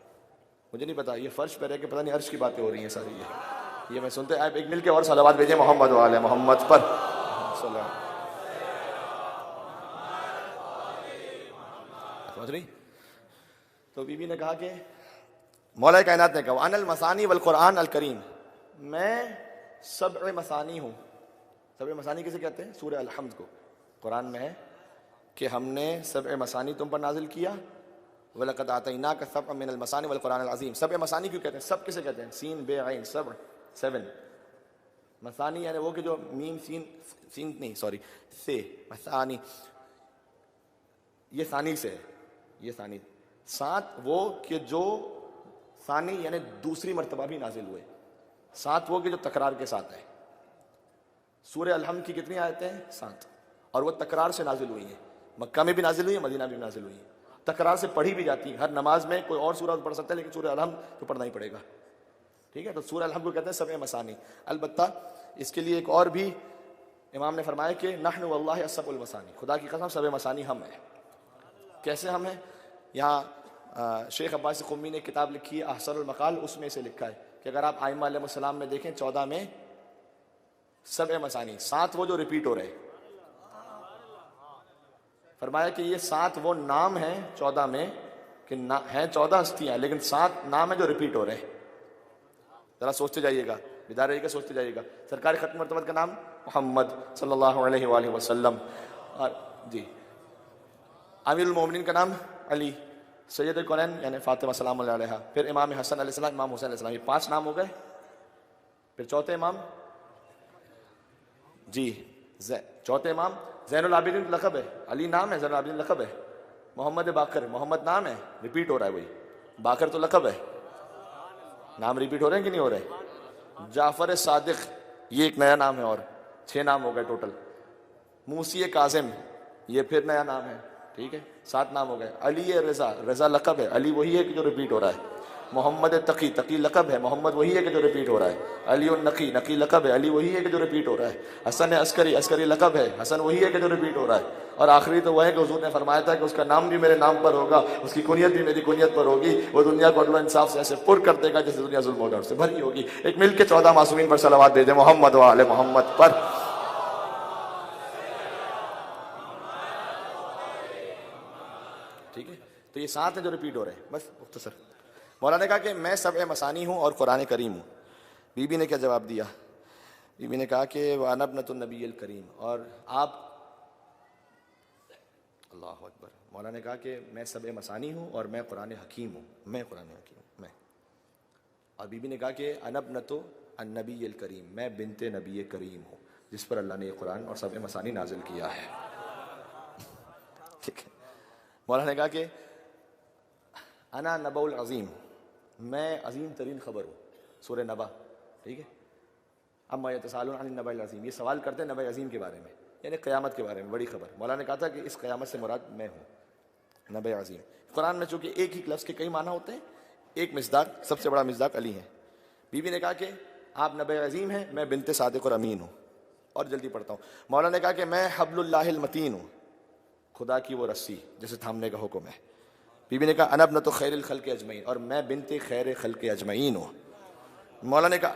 Speaker 1: مجھے نہیں پتا. یہ فرش پہ رہ کے پتہ نہیں عرش کی باتیں ہو رہی ہیں ساری. یہ میں سنتے آپ ایک مل کے اور صلوات بھیجیں محمد و آل محمد پر. تو بی بی نے کہا کہ مولا کائنات نے کہا وانا المثانی والقرآن الکریم، میں سبع مثانی ہوں. سبع مثانی کسے کہتے ہیں؟ سورہ الحمد کو. قرآن میں ہے کہ ہم نے سبع مثانی تم پر نازل کیا. وَلَقَدْ آتَيْنَاكَ سَبْعًا مِنَ الْمَثَانِ وَالْقُرْآنِ الْعَظِيمِ. سبع مثانی کیوں کہتے ہیں؟ سب کسے کہتے ہیں؟ سین بے عین، سبع، 7. مثانی یعنی وہ کہ جو میم سین نہیں سوری سے مثانی، یہ ثانی سے ہے، یہ ثانی. 7 وہ کہ جو ثانی یعنی دوسری مرتبہ بھی نازل ہوئے. 7 وہ کہ جو تکرار کے ساتھ ہے. سورہ الحمد کی کتنی آیتیں ہیں؟ 7. اور وہ تکرار سے نازل ہوئی ہیں. مکہ میں بھی نازل ہوئی ہیں، مدینہ میں بھی نازل ہوئی ہیں. تکرار سے پڑھی بھی جاتی ہیں. ہر نماز میں کوئی اور سورہ پڑھ سکتا ہے لیکن سورہ الحمد تو پڑھنا ہی پڑے گا. ٹھیک ہے، تو سورہ الحمد کو کہتے ہیں سبع مثانی. البتہ اس کے لیے ایک اور بھی امام نے فرمایا کہ نحن واللہ السبع المثانی، خدا کی قسم سبع مثانی ہم ہیں. کیسے ہم ہیں؟ یہاں شیخ عباس قمی نے کتاب لکھی ہے احسن المقال، اس میں سے لکھا ہے کہ اگر آپ ائمہ علیہ السلام میں دیکھیں 14 میں سبع مثانی، 7 وہ جو ریپیٹ ہو رہے. فرمایا کہ یہ 7 وہ نام ہیں 14 میں کہ ہیں 14 ہستیاں لیکن 7 نام ہیں جو ریپیٹ ہو رہے ہیں. ذرا سوچتے جائیے گا، بیدار رہیے گا، سوچتے جائیے گا. سرکار ختم مرتبہ کا نام محمد صلی اللہ علیہ وآلہ وسلم. اور جی امیر المومنین کا نام علی، سید الکونین یعنی فاطمہ سلام اللہ علیہ، پھر امام حسن علیہ السلام، امام حسین علیہ السلام. یہ 5 نام ہو گئے. پھر چوتھے امام جی چوتھے امام زین العابدین لقب ہے، علی نام ہے، زین العابدین لقب ہے. محمد باقر، محمد نام ہے، ریپیٹ ہو رہا ہے وہی. باقر تو لقب ہے، نام ریپیٹ ہو رہے ہیں کہ نہیں ہو رہے. جعفر صادق یہ ایک نیا نام ہے، اور 6 نام ہو گئے ٹوٹل. موسی کاظم یہ پھر نیا نام ہے. ٹھیک ہے، 7 نام ہو گئے. علی رضا، رضا لقب ہے، علی وہی ہے کہ جو ریپیٹ ہو رہا ہے. محمد تقی، تقی لقب ہے، محمد وہی ہے کہ جو ریپیٹ ہو رہا ہے. علی النقی، نقی لقب ہے، علی وہی ہے کہ جو ریپیٹ ہو رہا ہے. حسن عسکری، عسکری لقب ہے، حسن وہی ہے کہ جو ریپیٹ ہو رہا ہے. اور آخری تو وہ ہے کہ حضور نے فرمایا تھا کہ اس کا نام بھی میرے نام پر ہوگا، اس کی کنیت بھی میری کنیت پر ہوگی. وہ دنیا کو عدل و انصاف سے ایسے پر کر دے گا جیسے دنیا ظلم و جور سے بھری ہوگی. ایک مل کے 14 معصومین پر صلوات دے دیں محمد و آل محمد پر. ٹھیک ہے، تو یہ 7 ہیں جو ریپیٹ ہو رہے ہیں. بس مختصر. مولانا نے کہا کہ میں سبع مثانی ہوں اور قرآن کریم ہوں. بی بی نے کیا جواب دیا؟ بی بی نے کہا کہ وَأَنَا ابْنَةُ النَّبِيِّ الْكَرِيمِ، اور آپ، اللہ اکبر. مولانا نے کہا کہ میں سبع مثانی ہوں اور میں قرآن حکیم ہوں. میں قرآن حکیم ہوں، میں. اور بی بی نے کہا کہ أَنَا ابْنَةُ النَّبِيِّ الْكَرِيمِ، میں بنت نبی کریم ہوں جس پر اللہ نے یہ قرآن اور سبع مثانی نازل کیا ہے. ٹھیک ہے. مولانا نے کہا کہ انا نبأ العظیم، میں عظیم ترین خبر ہوں. سورہ نبا. ٹھیک ہے. اما یتساءلون عن النبأ العظیم، یہ سوال کرتے ہیں نبأ عظیم کے بارے میں، یعنی قیامت کے بارے میں، بڑی خبر. مولانا نے کہا تھا کہ اس قیامت سے مراد میں ہوں، نبأ عظیم. قرآن میں چونکہ ایک ہی لفظ کے کئی معنی ہوتے ہیں، ایک مصداق، سب سے بڑا مصداق علی ہے. بی بی نے کہا کہ آپ نبأ عظیم ہیں، میں بنت صادق اور امین ہوں. اور جلدی پڑھتا ہوں. مولانا نے کہا کہ میں حبل اللہ المتین ہوں، خدا کی وہ رسی جسے تھامنے کا حکم ہے. بی بی نے کہا انا ابنۃ خیر الخلق اجمعین، اور میں بنت خیر خلق اجمعین ہوں. مولانا نے کہا،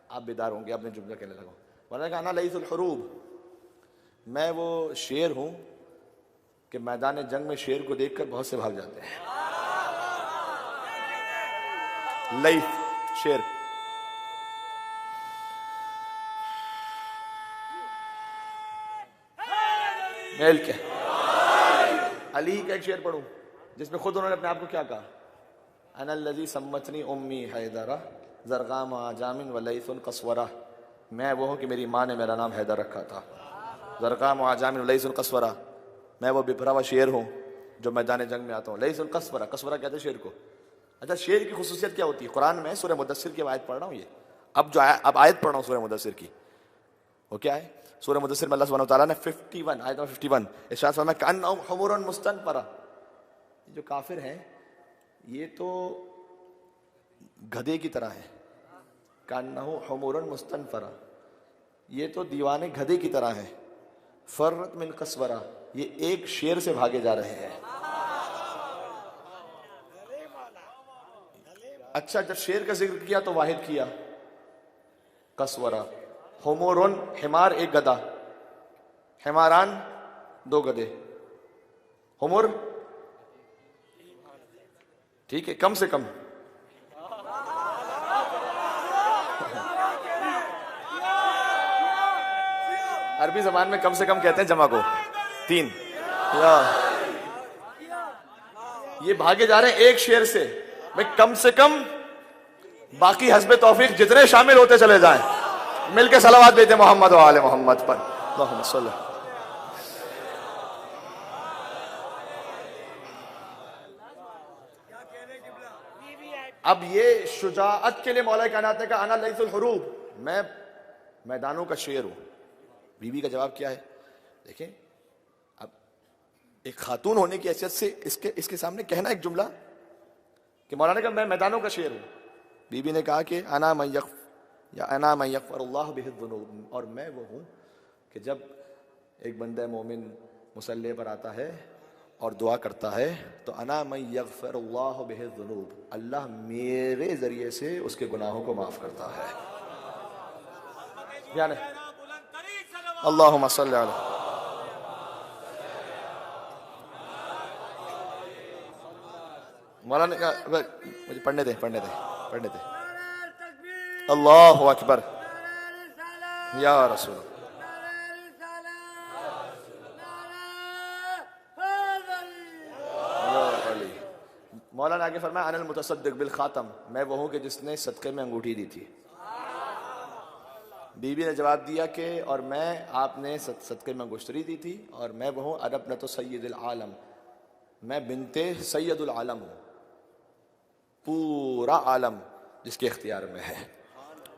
Speaker 1: آپ بیدار ہوں گے، آپ نے جملہ کہنے لگا. مولانا نے کہا انا لیث الحروب، میں وہ شیر ہوں کہ میدان جنگ میں شیر کو دیکھ کر بہت سے بھاگ جاتے ہیں. لیث شیر. میل کے علی کا ایک شعر پڑھوں جس میں خود انہوں نے اپنے آپ کو کیا کہا؟ انا الذی سمتنی امی حیدرہ زرغام عجام ولیث قسورہ، میں وہ ہوں کہ میری ماں نے میرا نام حیدر رکھا تھا. زرغام عجام ولیث قسورہ، میں وہ بپھرا ہوا شیر ہوں جو میدان جنگ میں آتا ہوں. لیث قسورہ، قسورہ کہتے ہیں شیر کو. اچھا، شیر کی خصوصیت کیا ہوتی ہے؟ قرآن میں سورہ مدثر کی آیت پڑھ رہا ہوں، یہ اب آیت پڑھ رہا ہوں سورہ مدثر کی. وہ کیا ہے؟ سورہ مدثر میں اللہ سبحانہ وتعالیٰ نے 51 آیت 51 ارشاد فرمایا کأنہم حمر مستنفرہ، جو کافر ہیں یہ تو گدھے کی طرح ہے. کأنہم حمر مستنفرہ، یہ تو دیوانے گدھے کی طرح ہے. فرت من قسورہ، یہ ایک شیر سے بھاگے جا رہے ہیں. اچھا، جب شیر کا ذکر کیا تو واحد کیا قسورہ. حمورن، حمار ایک گدھا، حماران دو گدھے. حمر ٹھیک ہے، کم سے کم. عربی زبان میں کم سے کم کہتے ہیں جمع کو 3. یہ بھاگے جا رہے ہیں ایک شیر سے. میں کم سے کم، باقی حسب توفیق جتنے شامل ہوتے چلے جائیں. مل کے صلوات بھیجیں محمد و آل محمد پر. اللہم صلی. اب یہ شجاعت کے لیے مولا کائنات نے کہا انا لیث الحروب، میں میدانوں کا شیر ہوں. بی بی کا جواب کیا ہے دیکھیں. اب ایک خاتون ہونے کی حیثیت سے اس کے سامنے کہنا ایک جملہ کہ مولانا نے کہا میں میدانوں کا شیر ہوں. بی بی نے کہا کہ انا من یغفر اللہ بہ الذنوب، اور میں وہ ہوں کہ جب ایک بندہ مومن مصلی پر آتا ہے اور دعا کرتا ہے تو انا من یغفر اللہ بہ الذنوب، اللہ میرے ذریعے سے اس کے گناہوں کو معاف کرتا ہے. یعنی اللہم صلی علی. مولانا نے کہا مجھے پڑھنے دیں. اللہ اکبر یا رسول. مولانا آگے فرمایا انا المتصدق بالخاتم، میں وہ ہوں کہ جس نے صدقے میں انگوٹھی دی تھی. بی بی نے جواب دیا کہ اور میں، آپ نے صدقے میں انگشتری دی تھی، اور میں وہ ہوں انا ابنۃ سید العالم، میں بنت سید العالم ہوں. پورا عالم جس کے اختیار میں ہے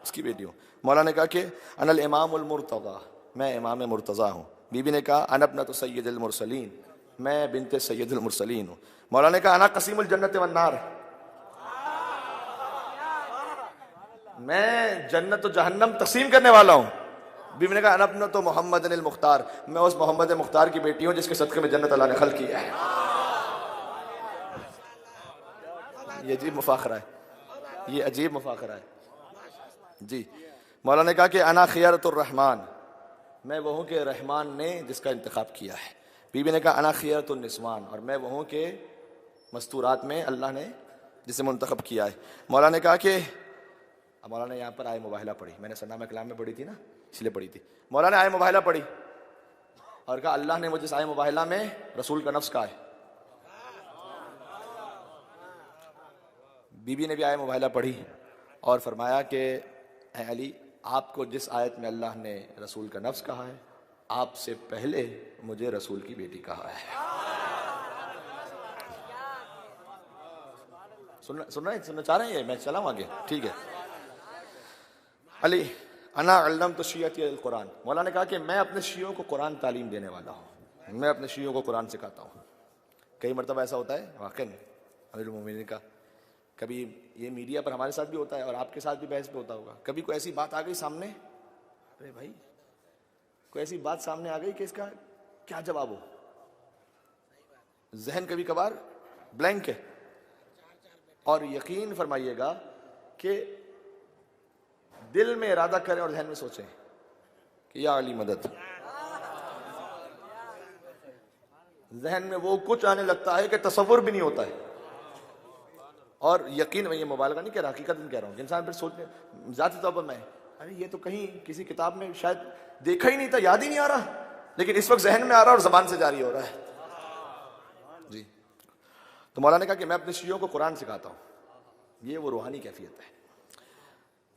Speaker 1: اس کی بیٹی ہوں. مولانا نے کہا کہ انا الامام المرتضی، میں امام مرتضی ہوں. بی بی نے کہا انا ابنۃ سید المرسلین، میں بنت سید المرسلین ہوں. مولانا نے کہا انا قسیم الجنت والنار، میں جنت و جہنم تقسیم کرنے والا ہوں. بیوی نے کہا انا ابنۃ محمد المختار, میں اس محمد مختار کی بیٹی ہوں جس کے صدقے میں جنت اللہ نے خلق کیا ہے. یہ عجیب مفاخرہ ہے, یہ عجیب مفاخرہ ہے جی. مولا نے کہا کہ انا خیرۃ الرحمن, میں وہ ہوں کہ رحمان نے جس کا انتخاب کیا ہے. بی بی نے کہا انا خیرۃ النسوان, اور میں وہ ہوں کہ مستورات میں اللہ نے جسے منتخب کیا ہے. مولا نے کہا کہ مولا نے یہاں پر آئے مباہلہ پڑھی, میں نے سرنامہ کلام میں پڑھی تھی نا, اس لیے پڑھی تھی. مولا نے آئے مباہلہ پڑھی اور کہا اللہ نے مجھے اس آئے مباہلہ میں رسول کا نفس کہا ہے. بی بی نے بھی آئے مباہلہ پڑھی اور فرمایا کہ اے علی, آپ کو جس آیت میں اللہ نے رسول کا نفس کہا ہے, آپ سے پہلے مجھے رسول کی بیٹی کہا ہے. سننا چاہ رہے ہیں, میں چلا ہوں آگے, ٹھیک ہے. علی انا علمت شیعتی القرآن, مولا نے کہا کہ میں اپنے شیعوں کو قرآن تعلیم دینے والا ہوں, میں اپنے شیعوں کو قرآن سکھاتا ہوں. کئی مرتبہ ایسا ہوتا ہے واقعی امیر المومنین کا, کبھی یہ میڈیا پر ہمارے ساتھ بھی ہوتا ہے اور آپ کے ساتھ بھی بحث پہ ہوتا ہوگا, کبھی کوئی ایسی بات آ گئی سامنے, ارے بھائی کوئی ایسی بات سامنے آ گئی کہ اس کا کیا جواب ہو, ذہن کبھی کبھار بلینک ہے. اور یقین فرمائیے گا کہ دل میں ارادہ کریں اور ذہن میں سوچیں کہ یا علی مدد, ذہن میں وہ کچھ آنے لگتا ہے کہ تصور بھی نہیں ہوتا ہے. اور یقین میں یہ مبالغہ نہیں کہہ رہا, حقیقت میں کہہ رہا ہوں کہ انسان پھر سوچنے ذاتی طور پر میں ارے یہ تو کہیں کسی کتاب میں شاید دیکھا ہی نہیں تھا, یاد ہی نہیں آ رہا, لیکن اس وقت ذہن میں آ رہا اور زبان سے جاری ہو رہا ہے جی. تو مولا نے کہا کہ میں اپنے شیعوں کو قرآن سکھاتا ہوں, یہ وہ روحانی کیفیت ہے.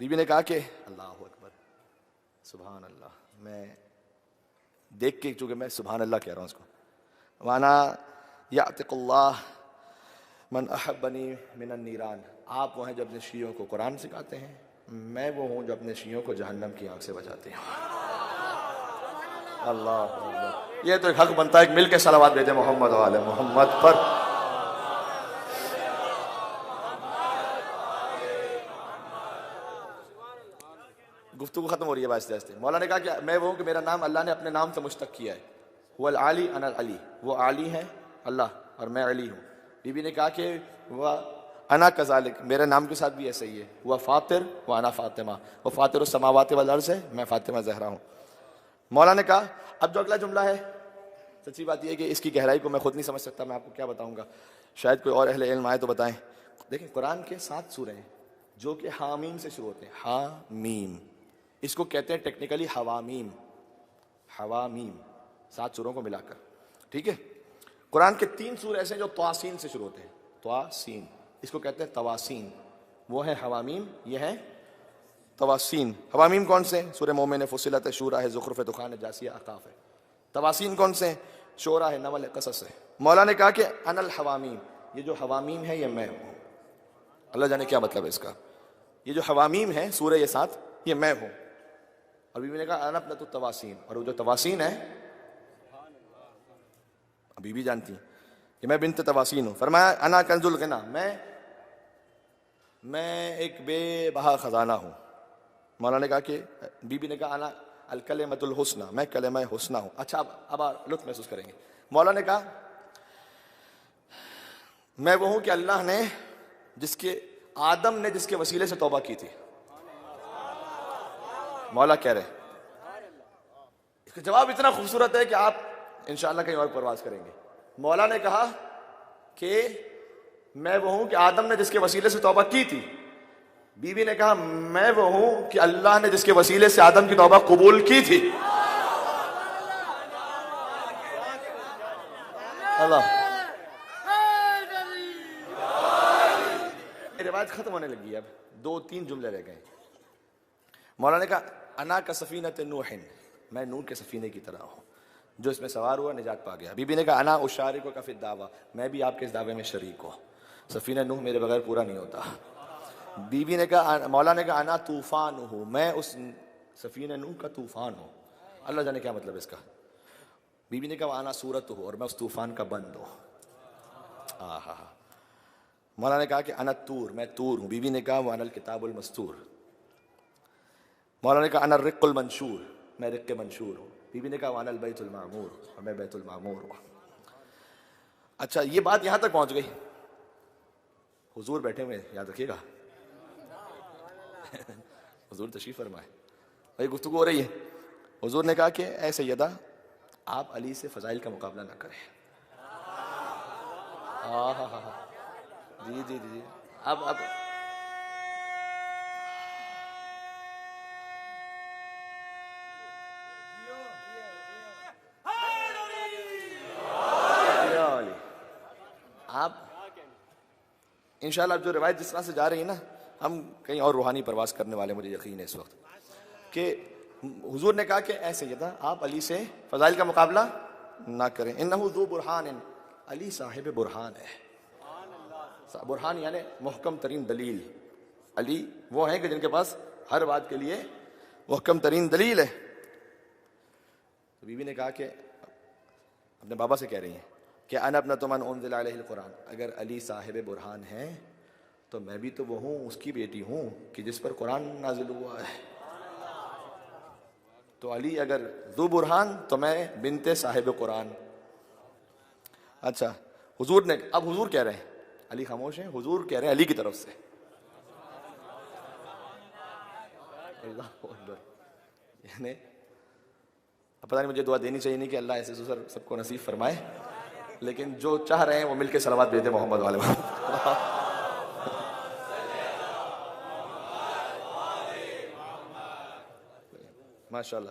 Speaker 1: بی بی نے کہا کہ اللہ اکبر, سبحان اللہ, میں دیکھ کے چونکہ میں سبحان اللہ کہہ رہا ہوں اس کو, وانا یعتق اللہ من احبنی من النیران, آپ وہ ہیں جو اپنے شیعوں کو قرآن سکھاتے ہیں, میں وہ ہوں جو اپنے شیعوں کو جہنم کی آنکھ سے بچاتے ہیں. اللہ اکبر, یہ تو ایک حق بنتا ہے کہ مل کے صلوات بھیجیں محمد و آل محمد پر. گفتگو ختم ہو رہی ہے آہستہ آہستہ. مولا نے کہا کہ میں وہ ہوں کہ میرا نام اللہ نے اپنے نام سے مشتق کیا ہے, هو العالی انا العلی, وہ عالی ہیں اللہ اور میں علی ہوں. بی بی نے کہا کہ وہ انا کذالک, میرے نام کے ساتھ بھی ایسا ہی ہے, وہ فاطر و انا فاطمہ, وہ فاطر السماوات والارض ہے, میں فاطمہ زہرا ہوں. مولا نے کہا اب جو اگلا جملہ ہے, سچی بات یہ ہے کہ اس کی گہرائی کو میں خود نہیں سمجھ سکتا, میں آپ کو کیا بتاؤں گا, شاید کوئی اور اہل علم آئے تو بتائیں. دیکھیں قرآن کے 7 سورے ہیں جو کہ حامیم سے شروع ہوتے ہیں, حامیم, اس کو کہتے ہیں ٹیکنیکلی حوامیم, حوامیم 7 سوروں کو ملا کر, ٹھیک ہے. قرآن کے 3 سورے ایسے ہیں جو طاسین سے شروع ہوتے ہیں, طاسین, اس کو کہتے ہیں تواسین, وہ ہیں حوامیم, یہ ہیں تواسین. حوامیم کون سے ہیں؟ سورہ مومن, فصلت, شورہ ہے, زخرف, دخان, جاسیہ, احقاف ہے. تواسین کون سے ہیں؟ شورہ ہے, نمل, قصص ہے. مولا نے کہا کہ انا الحوامیم, یہ جو حوامیم ہے یہ میں ہوں. اللہ جانے کیا مطلب ہے اس کا, یہ جو حوامیم ہیں سورہ یہ 7 یہ میں ہوں. اور بی بی نے کہا انا ابنۃ التواسین, اور وہ جو تواسین ہے بی بی جانتی ہیں کہ میں بنت تواسین ہوں. فرمایا انا کنز الغنا, میں ایک بے بہا خزانہ ہوں. مولا نے کہا کہ بی بی نے کہا انا الکلمۃ الحسنی, میں کلمہ حسنہ ہوں. اچھا اب آپ لطف محسوس کریں گے. مولا نے کہا میں وہ ہوں کہ اللہ نے آدم نے جس کے وسیلے سے توبہ کی تھی. مولا کہہ رہے اس کا جواب اتنا خوبصورت ہے کہ آپ انشاءاللہ کہیں اور پرواز کریں گے. مولا نے کہا کہ میں وہ ہوں کہ آدم نے جس کے وسیلے سے توبہ کی تھی. بی بی نے کہا میں وہ ہوں کہ اللہ نے جس کے وسیلے سے آدم کی توبہ قبول کی تھی. اللہ, روایت ختم ہونے لگی, اب 2-3 جملے رہ گئے. مولا نے کہا انا کا سفینۃ نوح, میں نوح کے سفینے کی طرح ہوں, جو اس میں سوار ہوا نجات پا گیا. بی بی نے کہا انا اشارک کا فی الدعوہ, میں بھی آپ کے اس دعوے میں شریک ہوں, سفینہ نوح میرے بغیر پورا نہیں ہوتا. بی بی نے کہا مولا نے کہا انا طوفان ہوں, میں اس سفینہ نوح کا طوفان ہوں. اللہ جانے کیا مطلب اس کا. بی بی نے کہا انا سورت ہوں, اور میں اس طوفان کا بند ہوں. مولا نے کہا کہ انا تور, میں تور ہوں. بی بی نے کہا وانا الکتاب المستور, مولا نے کہا انا الرق المنشور، میں رق منشور ہوں. بی بی نے کہا وانا البیت المعمور، اور میں بیت المعمور ہوں. اچھا یہ بات یہاں تک پہنچ گئی. حضور بیٹھے ہوئے یاد رکھیے گا، حضور تشریف فرمائے، بھائی گفتگو ہو رہی ہے. حضور نے کہا کہ اے سیدہ آپ علی سے فضائل کا مقابلہ نہ کریں. جی جی جی. اب آپ انشاءاللہ اب جو روایت جس طرح سے جا رہی ہے نا، ہم کہیں اور روحانی پرواز کرنے والے، مجھے یقین ہے اس وقت کہ حضور نے کہا کہ اے سیدہ آپ علی سے فضائل کا مقابلہ نہ کریں. انہو ذو برہان، علی صاحب برہان ہے. برہان یعنی محکم ترین دلیل. علی وہ ہیں کہ جن کے پاس ہر بات کے لیے محکم ترین دلیل ہے. بی بی نے کہا کہ اپنے بابا سے کہہ رہی ہیں کہ انا ابنۃ من انزل علیہ القرآن، اگر علی صاحب برہان ہیں تو میں بھی تو وہ ہوں، اس کی بیٹی ہوں کہ جس پر قرآن نازل ہوا ہے. تو علی اگر ذو برہان تو میں بنت صاحب قرآن. اچھا حضور نے، اب حضور کہہ رہے ہیں، علی خاموش ہیں، حضور کہہ رہے ہیں علی کی طرف سے. اللہ اکبر. یعنی اب پتہ نہیں مجھے دعا دینی چاہیے نہیں کہ اللہ ایسے سب کو نصیب فرمائے، لیکن جو چاہ رہے ہیں وہ مل کے صلوات بھیج دیں محمد والے ماشاء اللہ.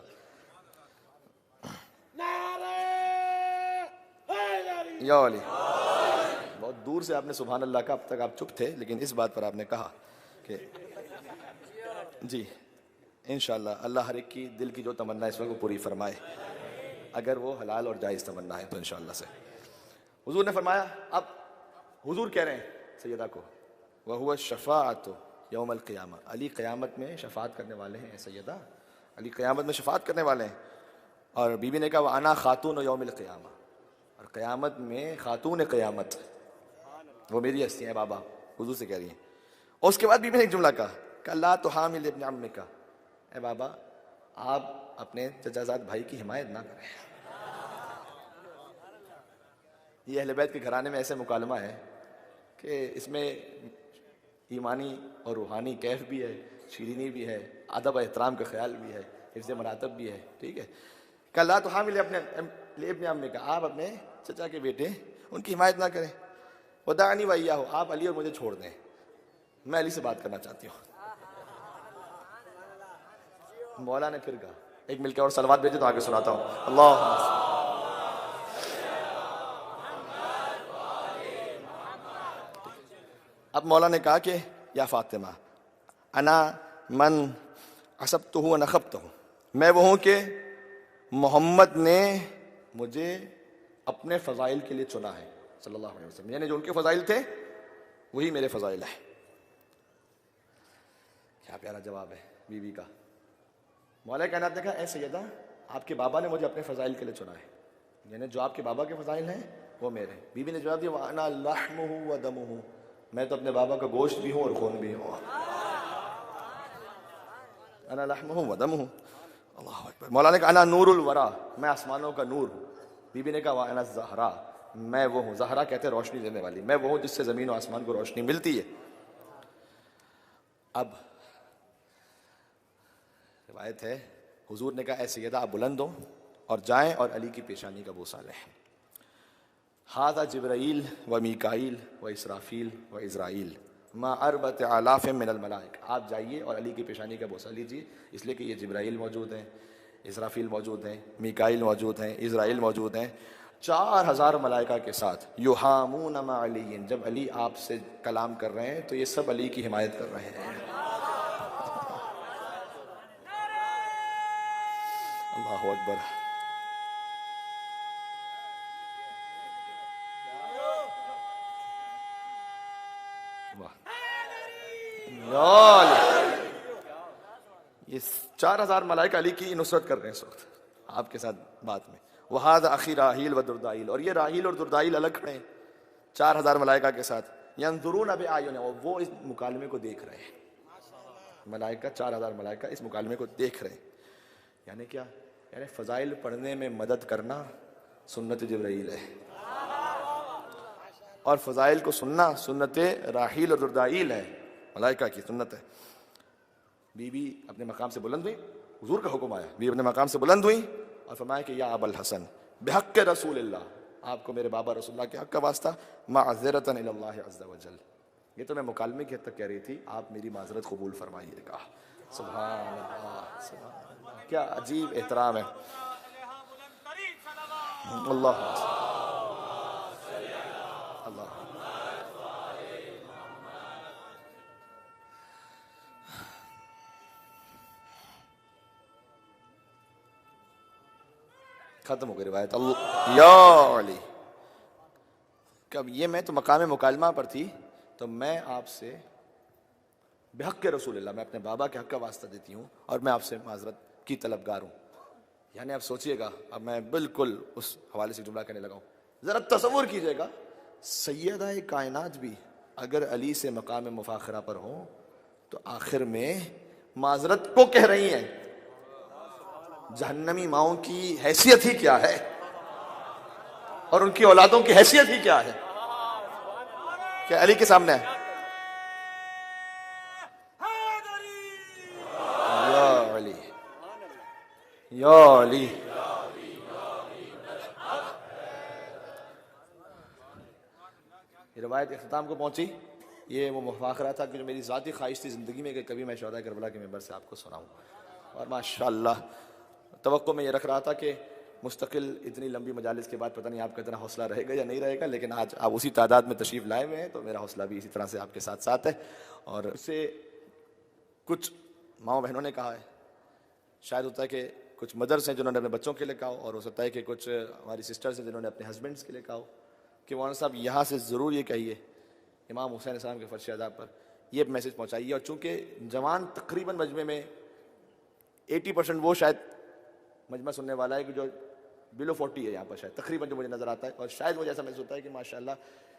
Speaker 1: یا علی، بہت دور سے آپ نے سبحان اللہ کا، اب تک آپ چپ تھے لیکن اس بات پر آپ نے کہا کہ جی انشاءاللہ اللہ ہر ایک کی دل کی جو تمنا اس وقت وہ پوری فرمائے، اگر وہ حلال اور جائز تمنا ہے تو انشاءاللہ سے. حضور نے فرمایا، اب حضور کہہ رہے ہیں سیدہ کو وَهُوَ الشَّفَاعَةُ یوم القیامہ، علی قیامت میں شفاعت کرنے والے ہیں. سیدہ علی قیامت میں شفاعت کرنے والے ہیں. اور بی بی نے کہا وَأَنَا خَاتُونُ یوم القیامہ، اور قیامت میں خاتون قیامت وہ میری ہستی ہیں. بابا حضور سے کہہ رہی ہیں. اور اس کے بعد بی بی نے ایک جملہ کہا کہ لا تحامل ابن عمک، اے بابا آپ اپنے چچا زاد بھائی کی حمایت نہ کریں. یہ اہل بیت کے گھرانے میں ایسے مکالمہ ہے کہ اس میں ایمانی اور روحانی کیف بھی ہے، شیرینی بھی ہے، ادب و احترام کا خیال بھی ہے، حفظ مراتب بھی ہے. ٹھیک ہے کہ لا تحامل ابن عمک، آپ اپنے چچا کے بیٹے ان کی حمایت نہ کریں. ودعنی وإیاہ، آپ علی اور مجھے چھوڑ دیں، میں علی سے بات کرنا چاہتی ہوں. مولا نے پھر کہا، ایک مل کے اور صلوات بھیجے تو آگے سناتا ہوں. اللہ اب مولا نے کہا کہ یا فاطمہ انا من عصبتہ ونخبتہ، میں وہ ہوں کہ محمد نے مجھے اپنے فضائل کے لیے چنا ہے صلی اللہ علیہ وسلم، یعنی جو ان کے فضائل تھے وہی میرے فضائل ہیں. کیا پیارا جواب ہے بی بی کا. مولا کائنات نے کہا اے سیدہ آپ کے بابا نے مجھے اپنے فضائل کے لیے چنا ہے، یعنی جو آپ کے بابا کے فضائل ہیں وہ میرے. بی بی نے جواب دیا وَأَنَا لَحْمُهُ وَدَمُهُ، میں تو اپنے بابا کا گوشت بھی ہوں اور خون بھی ہوں. انا لحمہ ودمہ. اللہ اکبر. مولا نے کہا انا نور الورا، میں آسمانوں کا نور ہوں. بی بی نے کہا وانا الزہرا، میں وہ ہوں، زہرا کہتے ہیں روشنی دینے والی، میں وہ ہوں جس سے زمین و آسمان کو روشنی ملتی ہے. اب روایت ہے حضور نے کہا اے سیدہ آپ بلند ہو اور جائیں اور علی کی پیشانی کا بوسہ لیں. ھذا جبرائیل و میکائیل و اسرافیل و عزرائیل ما اربعۃ آلاف من الملائکہ، آپ جائیے اور علی کی پیشانی کا بوسہ لیجیے، اس لیے کہ یہ جبرائیل موجود ہیں، اسرافیل موجود ہیں، میکائیل موجود ہیں، عزرائیل موجود ہیں، 4000 ملائکہ کے ساتھ. یحامون مع علی، جب علی آپ سے کلام کر رہے ہیں تو یہ سب علی کی حمایت کر رہے ہیں. اللہ اکبر. یہ 4000 ملائکہ علی کی نصرت کر رہے ہیں اس وقت آپ کے ساتھ بات میں. وہذا اخی راحیل و دردائیل، اور یہ راحیل اور دردائیل الگ کھڑے ہیں 4000 ملائکہ کے ساتھ. ینظرون بأعینہم، وہ اس مکالمے کو دیکھ رہے ہیں. ملائکہ 4000 ملائکہ اس مکالمے کو دیکھ رہے ہیں. یعنی کیا؟ یعنی فضائل پڑھنے میں مدد کرنا سنت جبرائیل ہے، اور فضائل کو سننا سنت راحیل اور ردائیل ہے، ملائکہ کی سنت ہے. بی بی اپنے مقام سے بلند ہوئی، حضور کا حکم آیا، بی اپنے مقام سے بلند ہوئی اور فرمایا کہ یا ابا الحسن بحق رسول اللہ، آپ کو میرے بابا رسول اللہ کے حق کا واسطہ، معذرۃ الی اللہ عز وجل. یہ تو میں مکالمے کی حد تک کہہ رہی تھی، آپ میری معذرت قبول فرمائیے گا. سبحان اللہ، سبحان اللہ، کیا عجیب احترام ہے. اللہ اللہ. ختم ہو گئی روایت. اللہ یا علی. کب یہ میں تو مقام مکالمہ پر تھی، تو میں آپ سے بحق رسول اللہ، میں اپنے بابا کے حق کا واسطہ دیتی ہوں اور میں آپ سے معذرت کی طلبگار ہوں. یعنی آپ سوچئے گا، اب میں بالکل اس حوالے سے جملہ کہنے لگا ہوں. ذرا تصور کیجئے گا، سیدہ کائنات بھی اگر علی سے مقام مفاخرہ پر ہوں تو آخر میں معذرت کو کہہ رہی ہیں. جہنمی ماؤں کی حیثیت ہی کیا ہے اور ان کی اولادوں کی حیثیت ہی کیا ہے، کیا علی کے سامنے ہے؟ یا علی یا علی. یہ روایت اختتام کو پہنچی. یہ وہ مفاخرہ تھا کہ جو میری ذاتی خواہش تھی زندگی میں کہ کبھی میں شہداء کربلا کے منبر سے آپ کو سناؤں. اور ماشاءاللہ توقع میں یہ رکھ رہا تھا کہ مستقل اتنی لمبی مجالس کے بعد پتہ نہیں آپ کا اتنا حوصلہ رہے گا یا نہیں رہے گا، لیکن آج آپ اسی تعداد میں تشریف لائے ہوئے ہیں تو میرا حوصلہ بھی اسی طرح سے آپ کے ساتھ ساتھ ہے. اور اس سے کچھ ماؤں بہنوں نے کہا ہے، شاید ہوتا ہے کہ کچھ مدرس ہیں جنہوں نے اپنے بچوں کے لیے کہا ہو، اور ہو سکتا ہے کہ کچھ ہماری سسٹرز ہیں جنہوں نے اپنے ہسبینڈس کے لیے کہا ہو کہ مولانا صاحب یہاں سے ضرور یہ کہیے امام حسین السلام کے فرش عذاب پر یہ میسج پہنچائیے. اور چونکہ جوان تقریباً مجمع میں 80% وہ شاید مجمع سننے والا ہے کہ جو بلو 40 ہے یہاں پر، شاید تقریباً جو مجھے نظر آتا ہے. اور شاید مجھے ایسا محسوس ہوتا ہے کہ ماشاءاللہ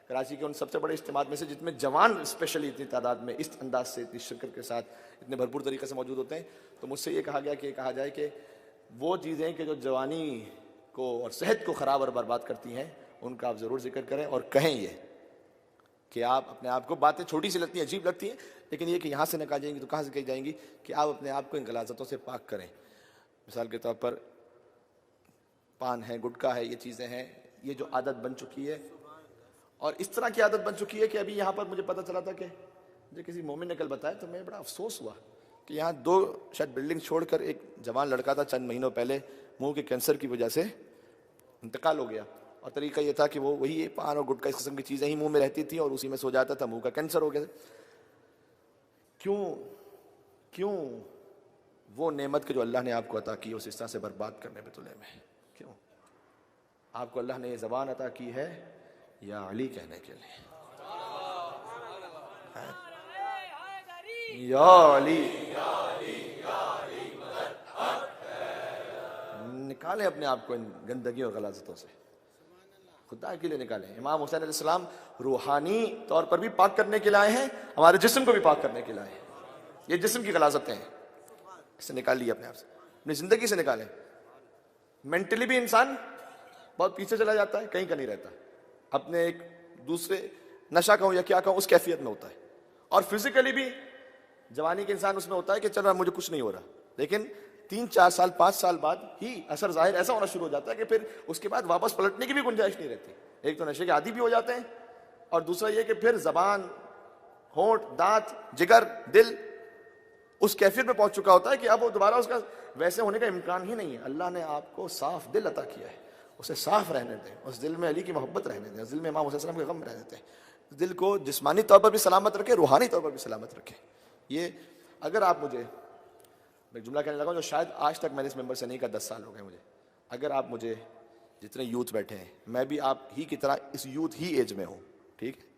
Speaker 1: کراچی کے ان سب سے بڑے اجتماعات میں سے جس میں جوان اسپیشلی اتنی تعداد میں اس انداز سے اتنی شرکت کے ساتھ اتنے بھرپور طریقے سے موجود ہوتے ہیں، تو مجھ سے یہ کہا گیا کہ کہا جائے کہ وہ چیزیں کہ جو جوانی کو اور صحت کو خراب اور برباد کرتی ہیں ان کا آپ ضرور ذکر کریں اور کہیں یہ کہ آپ اپنے آپ کو، باتیں چھوٹی سی لگتی ہیں، عجیب لگتی ہیں، لیکن یہ کہ یہاں سے نکال جائیں گی تو کہاں سے کہی جائیں گی، کہ آپ اپنے آپ کو ان غلاظتوں سے پاک کریں. مثال کے طور پر پان ہے، گٹکا ہے، یہ چیزیں ہیں، یہ جو عادت بن چکی ہے، اور اس طرح کی عادت بن چکی ہے کہ ابھی یہاں پر مجھے پتہ چلا تھا کہ مجھے کسی مومن نے کل بتایا تو میں بڑا افسوس ہوا کہ یہاں 2 شاید بلڈنگ چھوڑ کر ایک جوان لڑکا تھا چند مہینوں پہلے منہ کے کینسر کی وجہ سے انتقال ہو گیا. اور طریقہ یہ تھا کہ وہ وہی پان اور گٹکا اس قسم کی چیزیں ہی منہ میں رہتی تھیں اور اسی میں سو جاتا تھا، منہ کا کینسر ہو گیا. کیوں وہ نعمت کہ جو اللہ نے آپ کو عطا کی اس طرح سے برباد کرنے میں تلے میں؟ کیوں آپ کو اللہ نے یہ زبان عطا کی ہے یا علی کہنے کے لیے؟ یا علی. نکالیں اپنے آپ کو ان گندگیوں اور غلاظتوں سے، خدا کے لیے نکالیں. امام حسین علیہ السلام روحانی طور پر بھی پاک کرنے کے لیے آئے ہیں، ہمارے جسم کو بھی پاک کرنے کے لیے آئے ہیں. یہ جسم کی غلاظتیں ہیں، اسے نکال لیے اپنے آپ سے، اپنی زندگی سے نکالیں. مینٹلی بھی انسان بہت پیچھے چلا جاتا ہے، کہیں کا نہیں رہتا، اپنے ایک دوسرے نشہ کہوں یا کیا کہوں اس کیفیت میں ہوتا ہے. اور فزیکلی بھی جوانی کے انسان اس میں ہوتا ہے کہ چل رہا مجھے کچھ نہیں ہو رہا، لیکن 3-4 سال 5 سال بعد ہی اثر ظاہر ایسا ہونا شروع ہو جاتا ہے کہ پھر اس کے بعد واپس پلٹنے کی بھی گنجائش نہیں رہتی. ایک تو نشے کے عادی بھی ہو جاتے ہیں، اور دوسرا یہ کہ پھر زبان، ہونٹ، دانت، جگر، دل اس کیفیت میں پہنچ چکا ہوتا ہے کہ اب وہ دوبارہ اس کا ویسے ہونے کا امکان ہی نہیں ہے. اللہ نے آپ کو صاف دل عطا کیا ہے، اسے صاف رہنے دیں، اس دل میں علی کی محبت رہنے دیں، اس دل میں امام حسین السلام کے غم رہنے دیں، اس دل کو جسمانی طور پر بھی سلامت رکھیں، روحانی طور پر بھی سلامت رکھیں. یہ اگر آپ مجھے، میں جملہ کہنے لگا جو شاید آج تک میں نے اس ممبر سے نہیں کہا، 10 سال ہو گئے مجھے، اگر آپ مجھے جتنے یوتھ بیٹھے ہیں، میں بھی آپ ہی کی طرح اس یوتھ ہی ایج میں ہوں، ٹھیک ہے،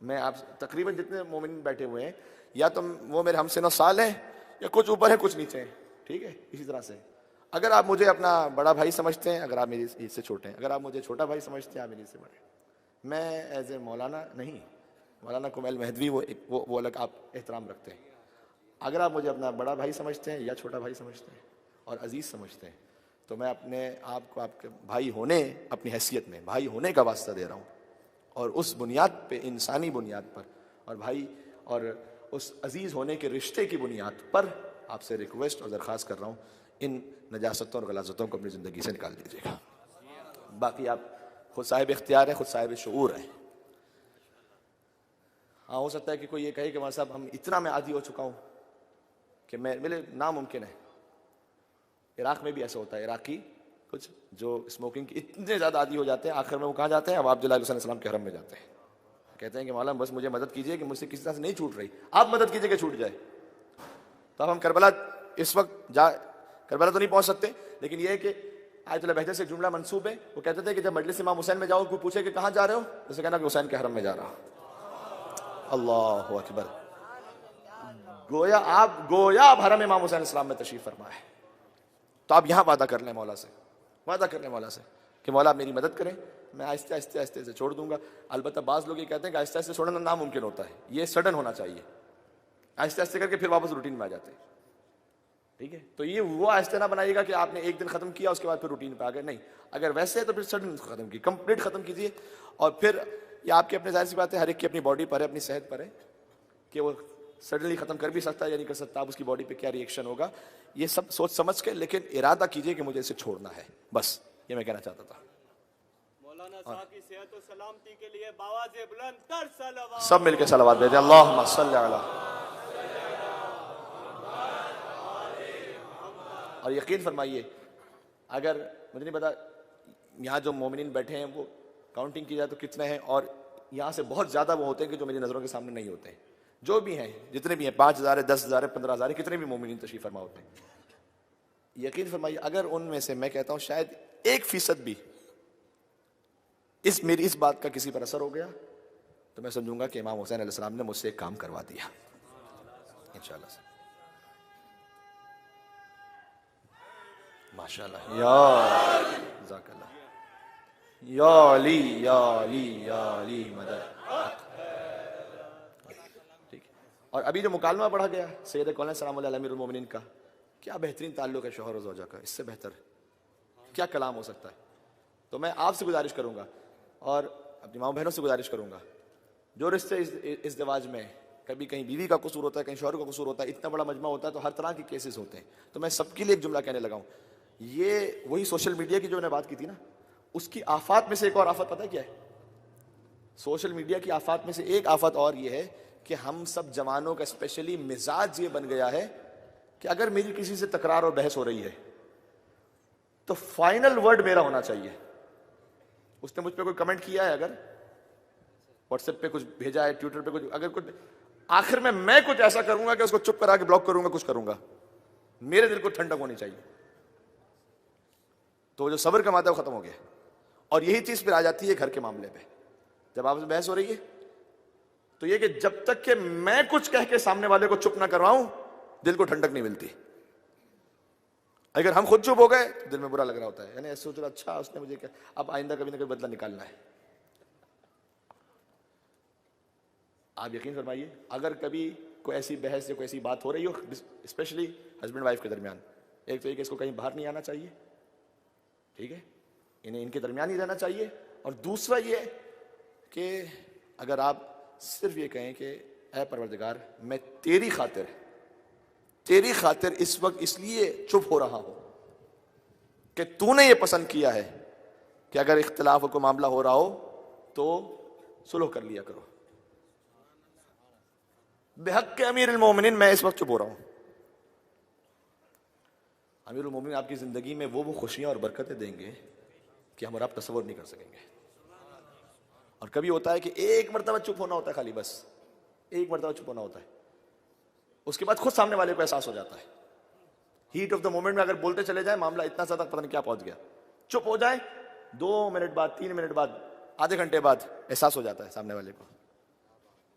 Speaker 1: میں آپ تقریباً جتنے مومن بیٹھے ہوئے ہیں یا تو وہ میرے ہم سن و سال ہیں یا کچھ اوپر ہیں کچھ نیچے ہیں، ٹھیک ہے. اسی طرح سے اگر آپ مجھے اپنا بڑا بھائی سمجھتے ہیں، اگر آپ میری عید سے چھوٹے ہیں، اگر آپ مجھے چھوٹا بھائی سمجھتے ہیں، آپ میری عید سے بڑے، میں ایز اے مولانا نہیں، مولانا کمیل مہدوی وہ الگ آپ احترام رکھتے ہیں، اگر آپ مجھے اپنا بڑا بھائی سمجھتے ہیں یا چھوٹا بھائی سمجھتے ہیں اور عزیز سمجھتے ہیں تو میں اپنے آپ کو آپ کے بھائی ہونے، اپنی حیثیت میں بھائی ہونے کا واسطہ دے رہا ہوں، اور اس بنیاد پہ، انسانی بنیاد پر، اور بھائی اور اس عزیز ہونے کے رشتے کی بنیاد پر آپ سے ریکویسٹ اور درخواست کر رہا ہوں، ان نجاستوں اور غلاظتوں کو اپنی زندگی سے نکال دیجیے گا۔ باقی آپ خود صاحب اختیار ہیں، خود صاحب شعور ہیں۔ ہاں ہو سکتا ہے کہ کوئی یہ کہے کہ مولانا صاحب ہم اتنا میں عادی ہو چکا ہوں کہ میرے ناممکن ہے۔ عراق میں بھی ایسا ہوتا ہے، عراقی کچھ جو اسموکنگ کی اتنے زیادہ عادی ہو جاتے ہیں، آخر میں وہ کہاں جاتے ہیں؟ اب عبداللہ علیہ السلام کے حرم میں جاتے ہیں، کہتے ہیں کہ مولانا بس مجھے مدد کیجیے کہ مجھ سے کسی طرح سے نہیں چھوٹ رہی، آپ مدد کیجیے کہ چھوٹ جائے۔ تو اب ہم کربلا اس وقت کربلا تو نہیں پہنچ سکتے، لیکن یہ ہے کہ آیت اللہ بہتر سے جملہ منسوب ہے، وہ کہتے تھے کہ جب مجلس امام حسین میں جاؤ کوئی پوچھے کہ کہاں جا رہے ہو، جیسے کہنا کہ حسین کے حرم میں جا رہا ہوں۔ اللہ اکبر، گویا آپ حرم امام حسین السلام میں تشریف فرما ہے۔ تو آپ یہاں وعدہ کر لیں مولا سے، وعدہ کر لیں مولا سے کہ مولا آپ میری مدد کریں، میں آہستہ آہستہ آہستہ سے چھوڑ دوں گا۔ البتہ بعض لوگ یہ کہتے ہیں کہ آہستہ آہستہ چھوڑنا ناممکن ہوتا ہے، یہ سڈن ہونا چاہیے، آہستہ آہستہ کر کے پھر واپس روٹین میں آ جاتے ہیں۔ ٹھیک ہے، تو یہ وہ آہستہ نہ بنائیے گا کہ آپ نے ایک دن ختم کیا اس کے بعد پھر روٹین پہ آ گئے، نہیں، اگر ویسے ہے تو پھر سڈن ختم کی، کمپلیٹ ختم کیجیے۔ اور پھر یہ آپ کے اپنے ظاہر سی بات ہے، ہر ایک کی اپنی باڈی پر ہے، اپنی صحت پر ہے کہ وہ سڈنلی ختم کر بھی سکتا ہے یا نہیں کر سکتا، آپ اس کی باڈی پہ کیا ری ایکشن ہوگا، یہ سب سوچ سمجھ کے، لیکن ارادہ کیجیے کہ مجھے اسے چھوڑنا ہے، بس یہ میں کہنا چاہتا تھا۔
Speaker 2: مولانا صاحب کی صحت و سلامتی کے لیے باواز بلند تر صلوات،
Speaker 1: سب مل کے صلوات بھیجیں، اللہم صلی علی۔ اور یقین فرمائیے، اگر مجھے نہیں پتا یہاں جو مومنین بیٹھے ہیں وہ کاؤنٹنگ کی جائے تو کتنے ہیں، اور یہاں سے بہت زیادہ وہ ہوتے ہیں کہ جو میری نظروں کے سامنے نہیں ہوتے ہیں، جو بھی ہیں، جتنے بھی ہیں، 5,000 10,000 15,000 کتنے بھی مومنین تشریف فرما ہوتے ہیں، یقین فرمائیے اگر ان میں سے میں کہتا ہوں شاید 1% بھی میری اس بات کا کسی پر اثر ہو گیا تو میں سمجھوں گا کہ امام حسین علیہ السلام نے مجھ سے ایک کام کروا دیا انشاءاللہ سے۔ ماشاءاللہ، یا جزاک اللہ، یا علی یا علی یا علی مدد۔ ٹھیک ہے، اور ابھی جو مکالمہ پڑھا گیا سید کون سلام علیہ امیر المومنین کا، کیا بہترین تعلق ہے شوہر و زوجہ کا، اس سے بہتر کیا کلام ہو سکتا ہے۔ تو میں آپ سے گزارش کروں گا اور اپنی ماؤں بہنوں سے گزارش کروں گا، جو رشتے ازدواج میں کبھی کہیں بیوی کا قصور ہوتا ہے، کہیں شوہر کا قصور ہوتا ہے، اتنا بڑا مجمع ہوتا ہے تو ہر طرح کے کیسز ہوتے ہیں، تو میں سب کے لیے ایک جملہ کہنے لگا ہوں، یہ وہی سوشل میڈیا کی جو میں نے بات کی تھی نا، اس کی آفات میں سے ایک اور آفت پتہ کیا ہے؟ سوشل میڈیا کی آفات میں سے ایک آفت اور یہ ہے کہ ہم سب جوانوں کا اسپیشلی مزاج یہ بن گیا ہے کہ اگر میری کسی سے تکرار اور بحث ہو رہی ہے تو فائنل ورڈ میرا ہونا چاہیے۔ اس نے مجھ پہ کوئی کمنٹ کیا ہے، اگر واٹس ایپ پہ کچھ بھیجا ہے، ٹویٹر پہ کچھ، اگر کچھ آخر میں کچھ ایسا کروں گا کہ اس کو چپ کرا کے بلاک کروں گا، کچھ کروں گا، میرے دل کو ٹھنڈک ہونی چاہیے، تو جو صبر کا مادہ وہ ختم ہو گیا۔ اور یہی چیز پھر آ جاتی ہے گھر کے معاملے پہ، جب آپ سے بحث ہو رہی ہے تو یہ کہ جب تک کہ میں کچھ کہہ کے سامنے والے کو چپ نہ کرواؤں دل کو ٹھنڈک نہیں ملتی۔ اگر ہم خود چپ ہو گئے تو دل میں برا لگ رہا ہوتا ہے، یعنی ایسے سوچ رہا اچھا اس نے مجھے کیا، اب آئندہ کبھی نہ کبھی بدلہ نکالنا ہے۔ آپ یقین فرمائیے اگر کبھی کوئی ایسی بحث یا کوئی ایسی بات ہو رہی ہو اسپیشلی ہسبینڈ وائف کے درمیان، ایک تو یہ کہ اس کو کہیں باہر نہیں آنا چاہیے، ٹھیک ہے، انہیں ان کے درمیان ہی رہنا چاہیے، اور دوسرا یہ کہ اگر آپ صرف یہ کہیں کہ اے پروردگار میں تیری خاطر اس وقت اس لیے چپ ہو رہا ہوں کہ تو نے یہ پسند کیا ہے کہ اگر اختلاف کو معاملہ ہو رہا ہو تو صلح کر لیا کرو، بحق امیر المومنین میں اس وقت چپ ہو رہا ہوں۔ امیر المومنین آپ کی زندگی میں وہ خوشیاں اور برکتیں دیں گے کہ ہم اور آپ تصور نہیں کر سکیں گے۔ اور کبھی ہوتا ہے کہ ایک مرتبہ چپ ہونا ہوتا ہے، خالی بس ایک مرتبہ چپ ہونا ہوتا ہے، اس کے بعد خود سامنے والے کو احساس ہو جاتا ہے، ہیٹ آف دا مومنٹ میں اگر بولتے چلے جائیں معاملہ اتنا زیادہ پتہ نہیں کیا پہنچ گیا، چپ ہو جائیں 2 منٹ بعد 3 منٹ بعد آدھے گھنٹے بعد احساس ہو جاتا ہے سامنے والے کو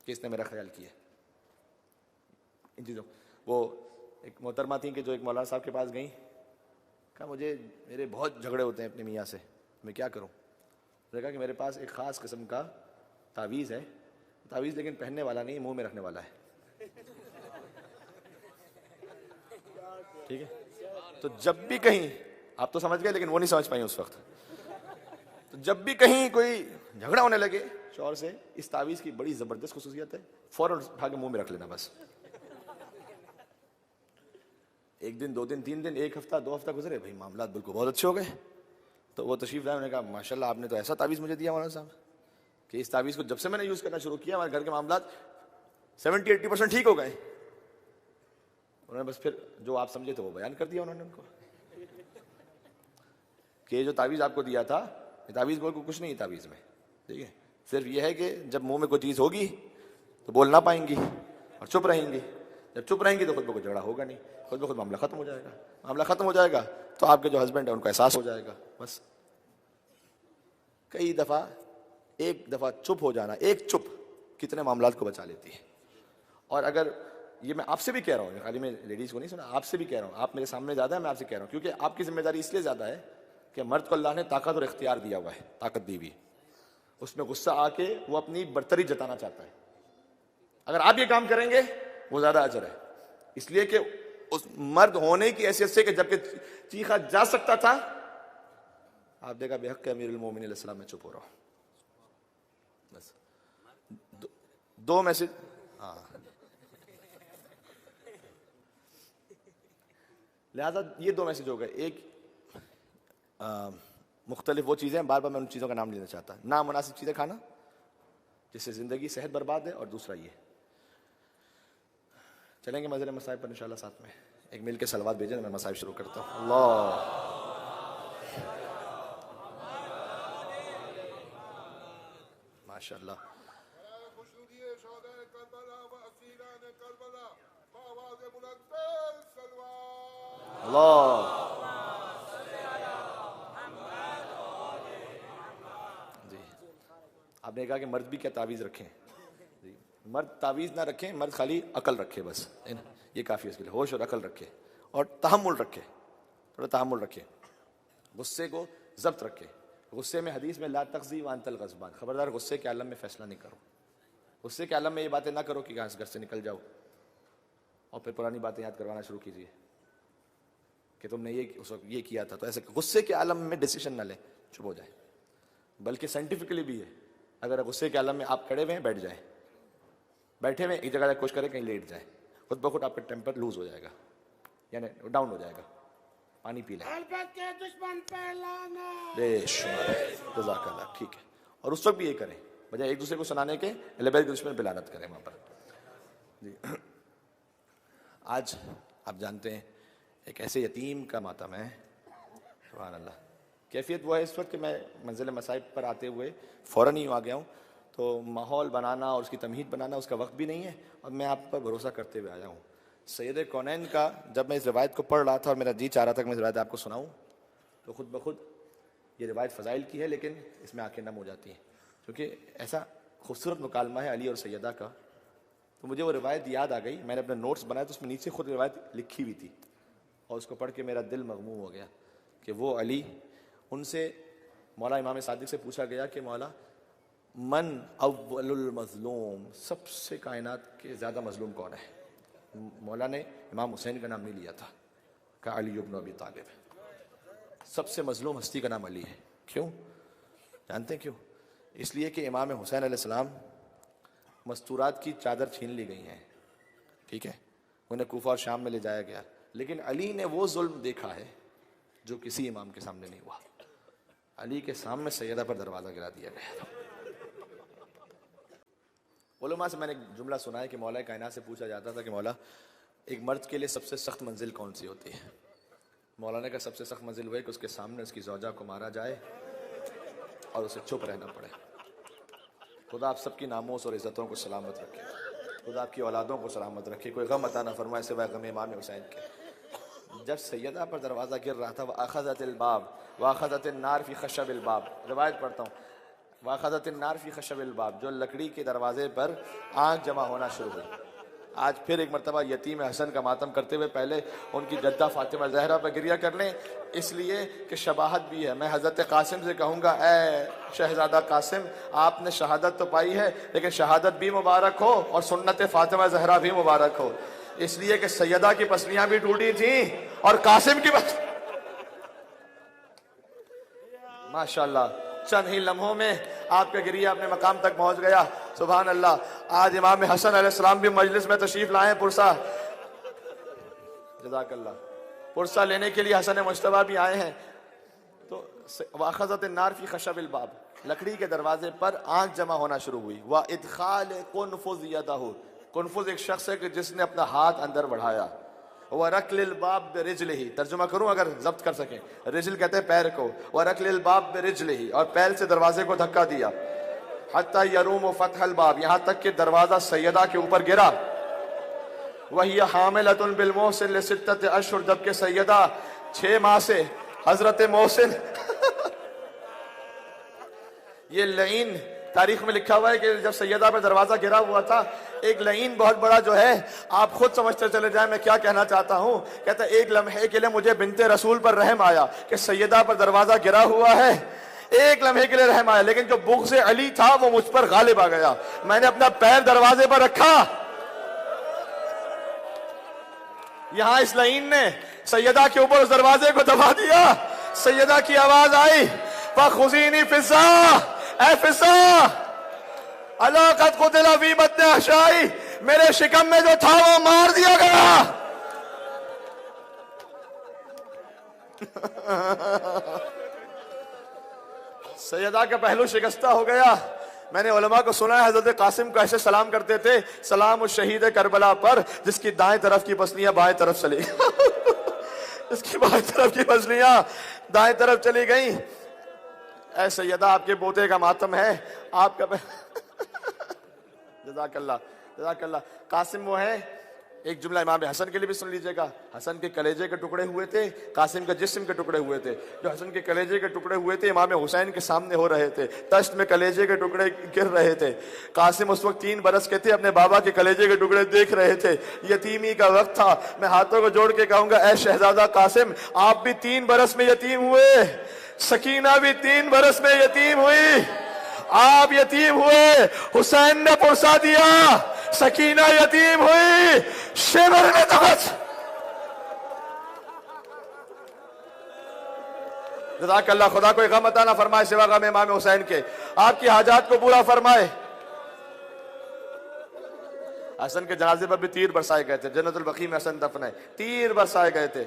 Speaker 1: کہ اس نے میرا خیال کیا۔ ان چیزوں وہ ایک محترمہ تھیں کہ جو ایک مولانا صاحب کے پاس گئیں، کہا مجھے میرے بہت جھگڑے ہوتے ہیں اپنے میاں سے، میں کیا کروں؟ انہوں نے کہا کہ میرے پاس ایک خاص قسم کا تعویذ ہے، تعویذ لیکن پہننے والا نہیں، منہ میں رکھنے والا ہے، ٹھیک ہے؟ تو جب بھی کہیں آپ تو سمجھ گئے لیکن وہ نہیں سمجھ پائیں اس وقت، تو جب بھی کہیں کوئی جھگڑا ہونے لگے شوہر سے، اس تعویذ کی بڑی زبردست خصوصیت ہے، فوراً اٹھا کے منہ میں رکھ لینا بس. ایک دن، 2 دن، 3 دن، 1 ہفتہ، 2 ہفتہ گزرے، بھائی معاملات بالکل بہت اچھے ہو گئے. تو وہ تشریف لائے، انہوں نے کہا ماشاء اللہ آپ نے تو ایسا تعویذ مجھے دیا مولانا صاحب کہ اس تعویذ کو جب سے میں نے یوز کرنا شروع کیا ہمارے گھر کے معاملات 70-80% ٹھیک ہو گئے. انہوں نے بس پھر جو آپ سمجھے تھے وہ بیان کر دیا انہوں نے ان کو کہ یہ جو تعویذ آپ کو دیا تھا، یہ تعویذ بول کو کچھ نہیں ہے تعویذ میں، ٹھیک ہے؟ صرف یہ ہے کہ جب منہ میں کوئی چیز ہوگی تو بول نہ پائیں گی اور چپ رہیں گی. جب چپ رہیں گی تو خود بخود جھگڑا ہوگا نہیں، خود بخود معاملہ ختم ہو جائے گا. معاملہ ختم ہو جائے گا تو آپ کے جو ہسبینڈ ہیں ان کو احساس ہو جائے گا. بس کئی دفعہ ایک دفعہ چپ ہو جانا، ایک چپ کتنے معاملات کو بچا لیتی ہے. اور اگر یہ میں آپ سے بھی کہہ رہا ہوں، خالی میں لیڈیز کو نہیں سنا، آپ سے بھی کہہ رہا ہوں، آپ میرے سامنے زیادہ ہے، میں آپ سے کہہ رہا ہوں کیونکہ آپ کی ذمہ داری اس لیے زیادہ ہے کہ مرد کو اللہ نے طاقت اور اختیار دیا ہوا ہے، طاقت دی ہوئی، اس میں غصہ آ کے وہ اپنی برتری جتانا چاہتا ہے. اگر آپ یہ کام کریں گے وہ زیادہ اجر ہے، اس لیے کہ اس مرد ہونے کی حیثیت سے کہ جب کہ چیخا جا سکتا تھا، آپ دیکھا بے حق امیر المومنین علیہ السلام میں چپ ہو رہا ہوں. بس 2 میسج. ہاں، لہذا یہ 2 میسج ہو گئے. ایک مختلف وہ چیزیں، بار بار میں ان چیزوں کا نام لینا چاہتا، نامناسب چیزیں کھانا جس سے زندگی صحت برباد ہے، اور دوسرا یہ چلیں گے مزید مصائب پر انشاءاللہ ساتھ میں. ایک مل کے صلوات بھیجیں، میں مصائب شروع کرتا ہوں. اللہ ماشاء اللہ. اللہ جی، آپ نے کہا کہ مرد بھی کیا تعویذ رکھیں؟ جی، مرد تعویذ نہ رکھیں، مرد خالی عقل رکھے بس، یہ کافی ہے اس کے لیے. ہوش اور عقل رکھے اور تحمل رکھے، تھوڑا تحمل رکھے، غصے کو ضبط رکھے. غصے میں حدیث میں لا تغضی وانت الغضبان، خبردار غصے کے عالم میں فیصلہ نہیں کرو. غصے کے عالم میں یہ باتیں نہ کرو کہ گھر سے نکل جاؤ اور پھر پرانی باتیں یاد کروانا شروع کیجیے کہ تم نے یہ اس وقت یہ کیا تھا. تو ایسے غصے کے عالم میں ڈیسیشن نہ لیں، چپ ہو جائے. بلکہ سائنٹیفکلی بھی ہے، اگر غصے کے عالم میں آپ کھڑے ہوئے ہیں بیٹھ جائیں، بیٹھے ہوئے ایک جگہ کوشش کریں کہیں لیٹ جائیں، خود بخود آپ کا ٹیمپر لوز ہو جائے گا، یعنی ڈاؤن ہو جائے گا. پانی پی لیں. بے شمار جزاک اللہ. ٹھیک ہے، اور اس وقت بھی یہ کریں بجائے ایک دوسرے کو سنانے کے لبیک کے دشمن پہ لعنت کریں وہاں پر. جی، آج آپ جانتے ہیں ایک ایسے یتیم کا ماتم ہے، سبحان اللہ. کیفیت وہ ہے اس وقت کہ میں منزل مصائب پر آتے ہوئے فوراً ہی آ گیا ہوں، تو ماحول بنانا اور اس کی تمہید بنانا اس کا وقت بھی نہیں ہے، اور میں آپ پر بھروسہ کرتے ہوئے آیا ہوں. سید کونین کا جب میں اس روایت کو پڑھ رہا تھا اور میرا جی چاہ رہا تھا کہ میں اس روایت آپ کو سناؤں، تو خود بخود یہ روایت فضائل کی ہے لیکن اس میں آنکھیں نم ہو جاتی ہیں کیونکہ ایسا خوبصورت مکالمہ ہے علی اور سیدہ کا. تو مجھے وہ روایت یاد آ گئی، میں نے اپنے نوٹس بنائے تو اس میں نیچے خود روایت لکھی ہوئی تھی، اور اس کو پڑھ کے میرا دل مغموم ہو گیا کہ وہ علی، ان سے مولا امام صادق سے پوچھا گیا کہ مولا من اول المظلوم، سب سے کائنات کے زیادہ مظلوم کون ہے؟ مولا نے امام حسین کا نام نہیں لیا تھا، کہا علی ابن ابی طالب. سب سے مظلوم ہستی کا نام علی ہے. کیوں جانتے ہیں کیوں؟ اس لیے کہ امام حسین علیہ السلام مستورات کی چادر چھین لی گئی ہیں، ٹھیک ہے، انہیں کوفہ اور شام میں لے جایا گیا، لیکن علی نے وہ ظلم دیکھا ہے جو کسی امام کے سامنے نہیں ہوا. علی کے سامنے سیدہ پر دروازہ گرا دیا گیا. علماء سے میں نے ایک جملہ سنا ہے کہ مولا کائنات سے پوچھا جاتا تھا کہ مولا ایک مرد کے لیے سب سے سخت منزل کون سی ہوتی ہے؟ مولا نے کہا سب سے سخت منزل وہ ہے کہ اس کے سامنے اس کی زوجہ کو مارا جائے اور اسے چپ رہنا پڑے. خدا آپ سب کی ناموس اور عزتوں کو سلامت رکھے، خدا آپ کی اولادوں کو سلامت رکھے، کوئی غم عطا نہ فرمائے سوائے غم امام حسین کے. جب سیدہ پر دروازہ گر رہا تھا وَأَخَذَتِ الْبَابِ وَأَخَذَتِ النَّارِ فِي خَشَبِ الْبَابِ، روایت پڑھتا ہوں، وَأَخَذَتِ النَّارِ فِي خَشَبِ الْبَابِ، جو لکڑی کے دروازے پر آنکھ جمع ہونا شروع ہوئی. آج پھر ایک مرتبہ یتیم حسن کا ماتم کرتے ہوئے پہلے ان کی جدہ فاطمہ زہرا پر گریہ کر لیں، اس لیے کہ شباہت بھی ہے. میں حضرت قاسم سے کہوں گا اے شہزادہ قاسم، آپ نے شہادت تو پائی ہے لیکن شہادت بھی مبارک ہو اور سنت فاطمہ زہرا بھی مبارک ہو. اس لیے کہ سیدہ کی پسلیاں بھی ٹوٹی تھیں اور قاسم کی ماشاءاللہ چند ہی لمحوں میں آپ کا گریہ اپنے مقام تک پہنچ گیا. سبحان اللہ. آج امام حسن علیہ السلام بھی مجلس میں تشریف لائے پرسا. جزاک اللہ. پرسا لینے کے لیے حسن مجتبیٰ بھی آئے ہیں. تو واخذت النار فی خشب الباب, لکڑی کے دروازے پر آنچ جمع ہونا شروع ہوئی. وادخال قنفذ یدہ, قنفذ ایک شخص ہے کہ جس نے اپنا ہاتھ اندر بڑھایا. وَرَكْلِ الْبَابِ بِرِجْلِهِ, ترجمہ کروں اگر ضبط کر سکیں, رجل کہتے ہیں پیر کو. وَرَكْلِ الْبَابِ بِرِجْلِهِ, اور پیر سے دروازے کو دھکا دیا. حَتَّى يَرُومُ فَتْحَ الْبَابِ, یہاں تک کہ دروازہ سیدہ کے اوپر گرا. وَهِيَ حَامِلَةٌ بِالْمُحْسِنِ لِسِتَّةِ أَشْهُرٍ, جبکہ سیدہ 6 ماہ سے حضرت محسن یہ لعین تاریخ میں لکھا ہوا ہے کہ جب سیدہ پہ دروازہ گرا ہوا تھا, ایک لعین بہت بڑا جو ہے, آپ خود سمجھتے چلے جائیں میں کیا کہنا چاہتا ہوں. کہتا ہے ایک لمحے کے لیے مجھے بنت رسول پر رحم آیا کہ سیدہ پر دروازہ گرا ہوا ہے, ایک لمحے کے لیے رحم آیا, لیکن جو بغض علی تھا وہ مجھ پر غالب آ گیا. میں نے اپنا پیر دروازے پر رکھا. یہاں اس لعین نے سیدہ کے اوپر اس دروازے کو دبا دیا. سیدہ کی آواز آئی, فَخُذِينِي فِزَّا, اے فضا, اللہ قد قتل فی بطن احشائی, میرے شکم میں جو تھا وہ مار دیا گیا. سیدہ کا پہلو شکستہ ہو گیا. میں نے علماء کو سنا ہے حضرت قاسم کو ایسے سلام کرتے تھے, سلام الشہید کربلا پر جس کی دائیں طرف کی پسلیاں بائیں طرف چلی جس کی بائیں طرف کی پسلیاں دائیں طرف چلی گئیں. اے سیدہ آپ کے پوتے کا ماتم ہے, آپ کا جزاک اللہ جزاک اللہ. قاسم وہ ہے, ایک جملہ امام حسن کے لیے بھی سن لیجئے گا. حسن کے کلیجے کے ٹکڑے ہوئے تھے, قاسم کے جسم کے ٹکڑے ہوئے تھے. جو حسن کے کلیجے کے ٹکڑے ہوئے تھے امام حسین کے سامنے ہو رہے تھے, تشت میں کلیجے کے ٹکڑے گر رہے تھے. قاسم اس وقت 3 برس کے تھے, اپنے بابا کے کلیجے کے ٹکڑے دیکھ رہے تھے. یتیمی کا وقت تھا. میں ہاتھوں کو جوڑ کے کہوں گا اے شہزادہ قاسم, آپ بھی 3 برس میں یتیم ہوئے, سکینہ بھی 3 برس میں یتیم ہوئی. آپ یتیم ہوئے, حسین نے پرسا دیا, سکینہ یتیم ہوئی, شمر نے تخت. جزاک اللہ. خدا کوئی غم عطا نہ فرمائے سوا غم امام حسین کے, آپ کی حاجات کو پورا فرمائے. حسن کے جنازے پر بھی تیر برسائے گئے تھے, جنت البقیع میں حسن دفن ہے, تیر برسائے گئے تھے.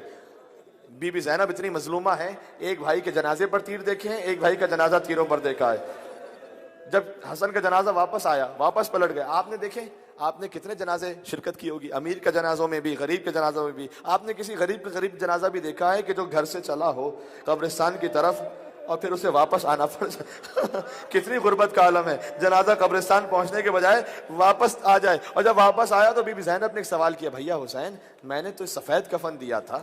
Speaker 1: بی بی زینب اتنی مظلومہ ہے, ایک بھائی کے جنازے پر تیر دیکھے ہیں, ایک بھائی کا جنازہ تیروں پر دیکھا ہے. جب حسن کا جنازہ واپس آیا, واپس پلٹ گئے, آپ نے دیکھے آپ نے کتنے جنازے شرکت کی ہوگی, امیر کے جنازوں میں بھی, غریب کے جنازوں میں بھی. آپ نے کسی غریب کا غریب جنازہ بھی دیکھا ہے کہ جو گھر سے چلا ہو قبرستان کی طرف اور پھر اسے واپس آنا پڑ جائے؟ کتنی غربت کا عالم ہے, جنازہ قبرستان پہنچنے کے بجائے واپس آ جائے. اور جب واپس آیا تو بی بی زینب نے ایک سوال کیا, بھیا حسین میں نے تو سفید کفن دیا تھا.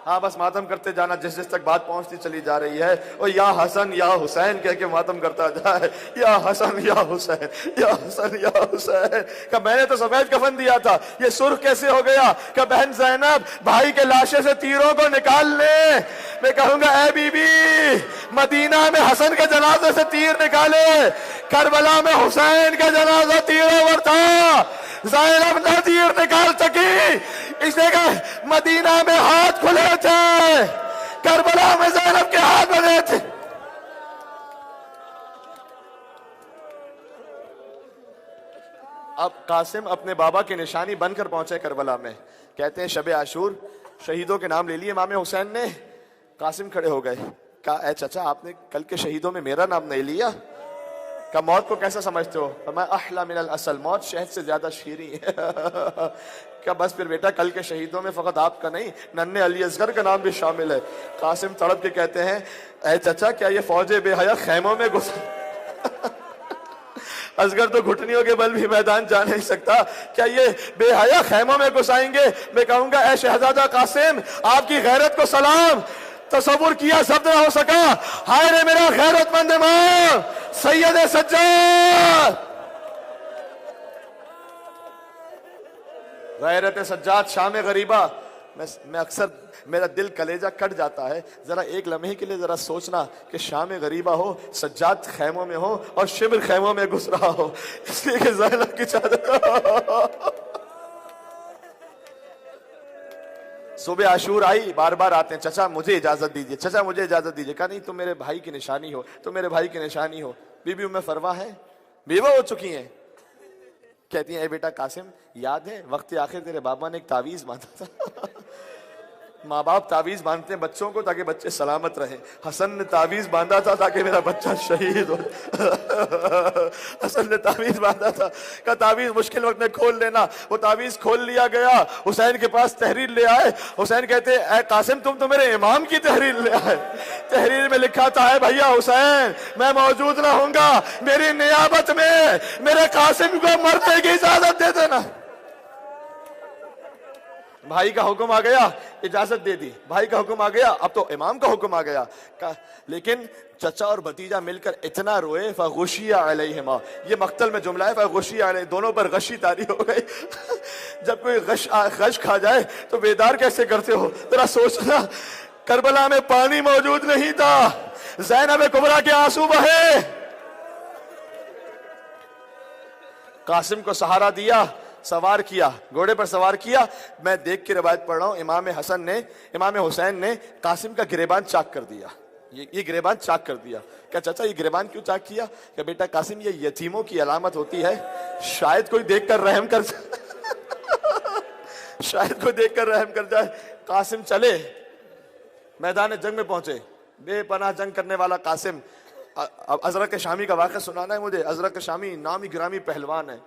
Speaker 1: ہاں بس ماتم کرتے جانا, جس جس تک بات پہنچتی چلی جا رہی ہے. اور یا حسن یا حسین کہہ کے ماتم کرتا جائے, یا حسن یا حسین, یا حسن یا حسین. کہ میں نے تو سفید کفن دیا تھا, یہ سرخ کیسے ہو گیا؟ کہ بہن زینب بھائی کے لاشے سے تیروں کو نکال لے. میں کہوں گا اے بی بی, مدینہ میں حسن کے جنازے سے تیر نکالے, کربلا میں حسین کا جنازہ تیروں پر تھا. زینب نہ تیر نکال سکی, اس لیے کہ مدینہ میں ہاتھ کھلے تھے, کربلا میں زینب کے ہاتھ بنے تھے. اب قاسم اپنے بابا کی نشانی بن کر پہنچے کربلا میں. کہتے ہیں شب عاشور شہیدوں کے نام لے لیے امام حسین نے. قاسم کھڑے ہو گئے, کہا اے چچا آپ نے کل کے شہیدوں میں میرا نام نہیں لیا. کہ موت کو کیسا سمجھتے ہو؟ فرمایا احلی من الاصل, موت شہد سے زیادہ شیریں ہے. کہ بس پھر بیٹا کل کے شہیدوں میں فقط آپ کا نہیں, ننھے علی اصغر کا نام بھی شامل ہے. قاسم تڑپ کے کہتے ہیں اے چچا کیا یہ فوج بے حیا خیموں میں گھس اصغر تو گھٹنیوں کے بل بھی میدان جا نہیں سکتا, کیا یہ بے حیا خیموں میں گھسائیں گے؟ میں کہوں گا اے شہزادہ قاسم آپ کی غیرت کو سلام, تصور کیا سب نہ ہو سکا. ہائے رے میرا غیرت مند امام سید سجاد. غیرت سجاد شام غریبہ. میں اکثر میرا دل کلیجہ کٹ جاتا ہے, ذرا ایک لمحے کے لیے ذرا سوچنا کہ شام غریبہ ہو, سجاد خیموں میں ہو اور شمر خیموں میں گھس رہا ہو, اس لیے کہ زینب کی چادر صبح عاشور آئی، بار بار آتے ہیں، چچا مجھے اجازت دیجیے، چچا مجھے اجازت دیجیے. کہا نہیں تم میرے بھائی کی نشانی ہو، تم میرے بھائی کی نشانی ہو. بی بی ام فروا ہے، بیوہ ہو چکی ہیں. کہتی ہیں اے بیٹا قاسم، یاد ہے وقت آخر تیرے بابا نے ایک تعویذ باندھا تھا. ماں باپ تعویذ باندھتے ہیں بچوں کو تاکہ بچے سلامت رہیں. حسن نے تعویذ باندھا تھا تاکہ میرا بچہ شہید ہو. حسن نے تعویذ باندھا تھا کہ تعویذ مشکل وقت میں کھول لینا. وہ تعویذ کھول لیا گیا. حسین کے پاس تحریر لے آئے. حسین کہتے اے قاسم تم تو میرے امام کی تحریر لے آئے. تحریر میں لکھا تھا اے بھیا حسین میں موجود نہ ہوں گا، میری نیابت میں میرے قاسم کو مرنے کی اجازت دے دینا. بھائی کا حکم آ گیا، اجازت دے دی. بھائی کا حکم آ گیا، اب تو امام کا حکم آ گیا. لیکن چچا اور بھتیجا مل کر اتنا روئے فغشی علیہما. یہ مقتل میں جملہ ہے، فغشی علیہ، دونوں پر غشی طاری ہو گئی. جب کوئی غش کھا جائے تو بیدار کیسے کرتے ہو؟ ذرا سوچنا. کربلا میں پانی موجود نہیں تھا، زینب کبریٰ کے آنسو بہے. قاسم کو سہارا دیا، سوار کیا، گھوڑے پر سوار کیا. میں دیکھ کے روایت پڑھ رہا ہوں، امام حسین نے قاسم کا گریبان چاک کر دیا. یہ گریبان چاک کر دیا. کیا چچا یہ گریبان کیوں چاک کیا؟ کہ بیٹا قاسم یہ یتیموں کی علامت ہوتی ہے، شاید کوئی دیکھ کر رحم کر شاید کوئی دیکھ کر رحم کر جائے. قاسم چلے، میدان جنگ میں پہنچے. بے پناہ جنگ کرنے والا قاسم. ازرق شامی کا واقعہ سنانا ہے مجھے. ازرق شامی نامی گرامی پہلوان ہے.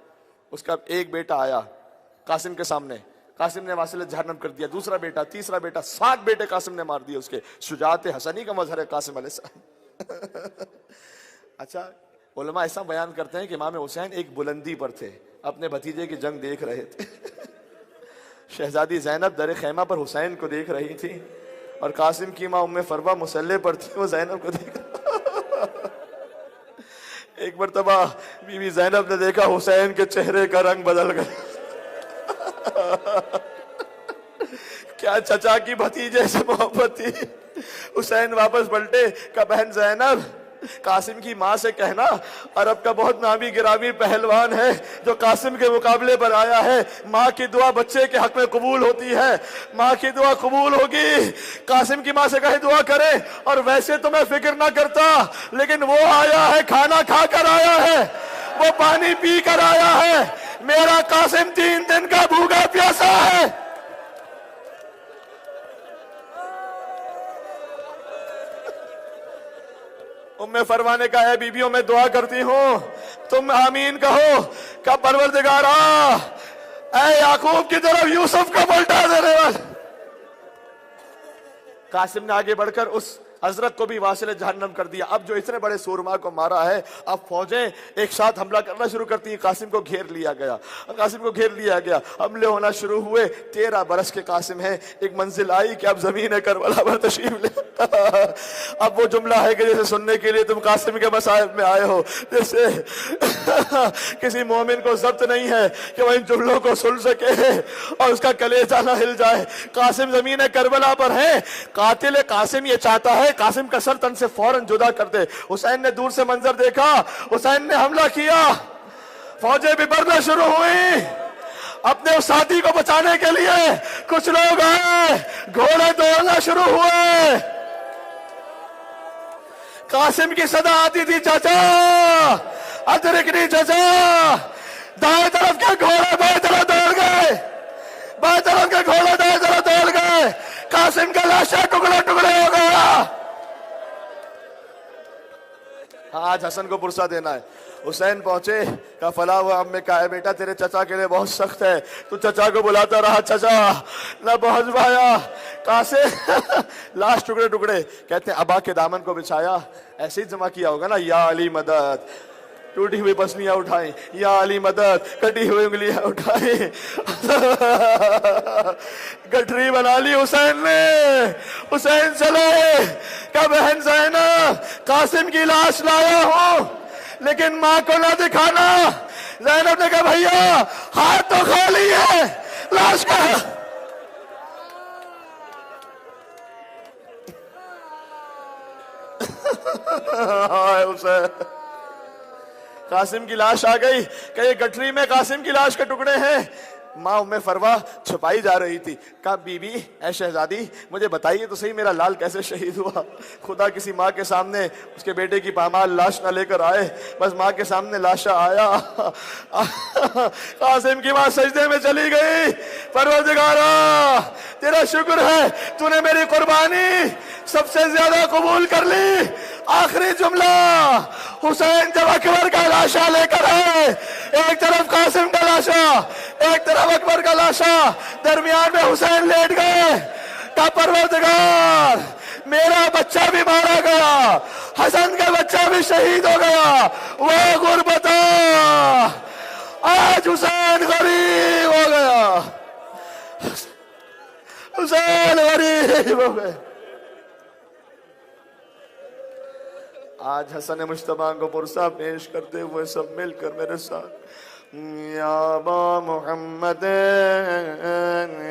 Speaker 1: اس کا ایک بیٹا آیا قاسم کے سامنے، قاسم نے واصل جہنم کر دیا. دوسرا بیٹا، تیسرا بیٹا، 7 بیٹے قاسم نے مار دیے اس کے. شجاعت حسنی کا مظہر ہے قاسم علیہ السلام. اچھا علماء ایسا بیان کرتے ہیں کہ امام حسین ایک بلندی پر تھے، اپنے بھتیجے کی جنگ دیکھ رہے تھے. شہزادی زینب در خیمہ پر حسین کو دیکھ رہی تھی اور قاسم کی ماں ام فروا مسلح پر تھی، وہ زینب کو دیکھ رہی. ایک مرتبہ بی بی زینب نے دیکھا حسین کے چہرے کا رنگ بدل گیا. کیا چچا کی بھتیجے سے محبت تھی. حسین واپس پلٹے، کہا بہن زینب قاسم کی ماں سے کہنا عرب کا بہت نامی گرامی پہلوان ہے جو قاسم کے مقابلے پر آیا ہے. ماں کی دعا بچے کے حق میں قبول ہوتی ہے، ماں کی دعا قبول ہوگی. قاسم کی ماں سے کہے دعا کرے. اور ویسے تو میں فکر نہ کرتا، لیکن وہ آیا ہے، کھانا کھا کر آیا ہے، وہ پانی پی کر آیا ہے. میرا قاسم 3 دن کا بھوکا پیاسا ہے. ام فروا نے کہا اے بیبیوں میں دعا کرتی ہوں تم آمین کہو. کہ پروردگارا اے یعقوب کی طرف یوسف کو پلٹا دینے والے. قاسم نے آگے بڑھ کر اس ازرق کو بھی واصل جہنم کر دیا. اب جو اتنے بڑے سورما کو مارا ہے، اب فوجیں ایک ساتھ حملہ کرنا شروع کرتی ہیں. قاسم کو گھیر لیا گیا. حملے ہونا شروع ہوئے. 13 برس کے قاسم ہیں. ایک منزل آئی کہ اب زمین کربلا پر تشریف لے. اب وہ جملہ ہے کہ جیسے سننے کے لیے تم قاسم کے مصائب میں آئے ہو، جیسے کسی مومن کو ضبط نہیں ہے کہ وہ ان جملوں کو سن سکے اور اس کا کلیجہ نہ ہل جائے. قاسم زمین کربلا پر ہے. قاتل قاسم یہ چاہتا ہے قاسم کا سر تن سے فوراً جدا کر دے. حسین نے دور سے منظر دیکھا، حسین نے حملہ کیا. فوجیں بھی بڑھنا شروع ہوئی. اپنے اس ساتھی کو بچانے کے لیے کچھ لوگ آئے، گھوڑے دوڑنا شروع ہوئے. قاسم کی صدا آتی تھی چچا ادرکنی چچا. دائیں طرف کے گھوڑے بائیں طرف دوڑ گئے، بائیں طرف کے گھوڑے دائیں طرف دوڑ گئے. قاسم کا لاشا ٹکڑے ٹکڑے ہو گیا. آج حسن کو پرسہ دینا ہے. حسین پہنچے، کہا فلاں وہ اب میں کہا ہے بیٹا تیرے چچا کے لیے بہت سخت ہے. تو چچا کو بلاتا رہا، چچا نہ پہنچ پایا. قاسم لاش ٹکڑے ٹکڑے. کہتے ہیں ابا کے دامن کو بچھایا، ایسے ہی جمع کیا ہوگا نا، یا علی مدد. ٹوٹی ہوئی پسلیاں اٹھائیں، یا علی مدد. کٹی ہوئی انگلیاں اٹھائیں. گٹھری بنا لی حسین نے. حسین چلے، کہا بہن زینب قاسم کی لاش لایا ہوں لیکن ماں کو نہ دکھانا. زینب نے کہا بھیا ہاتھ تو خالی ہے، لاش کا. حسین قاسم کی لاش آ گئی کہ یہ گٹھری میں قاسم کی لاش کے ٹکڑے ہیں. ماں ام فروا چھپائی جا رہی تھی. کہا بی بی اے شہزادی مجھے بتائیے تو صحیح میرا لال کیسے شہید ہوا. خدا کسی ماں کے سامنے اس کے بیٹے کی پامال لاش نہ لے کر آئے. بس ماں کے سامنے لاشا آیا. قاسم کی ماں سجدے میں چلی گئی. پروردگارا تیرا شکر ہے تو نے میری قربانی سب سے زیادہ قبول کر لی. آخری جملہ حسین جب اکبر کا لاشا لے کر آئے, ایک طرف قاسم کا لاشا ایک طرف اکبر کا لاشا, درمیان میں حسین لیٹ گئے. کہ پروردگار میرا بچہ بھی مارا گیا, حسن کا بچہ بھی شہید ہو گیا, وہ غربتا آج حسین غریب ہو گیا. حسین غریب ہو گئے. آج حسن مجتبیٰ کو پرسہ پیش کرتے ہوئے سب مل کر میرے ساتھ یا ابا محمد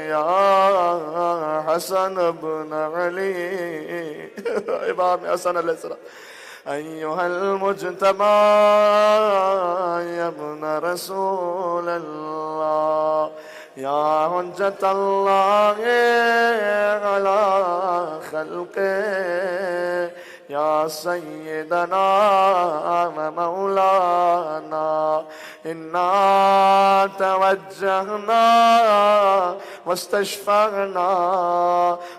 Speaker 1: یا حسن ابن علی. امام حسن علیہ السلام ایھا المجتبی یا ابن رسول اللہ یا حجت اللہ علی خلقہ یا سیدنا و مولانا انا توجہنا واستشفعنا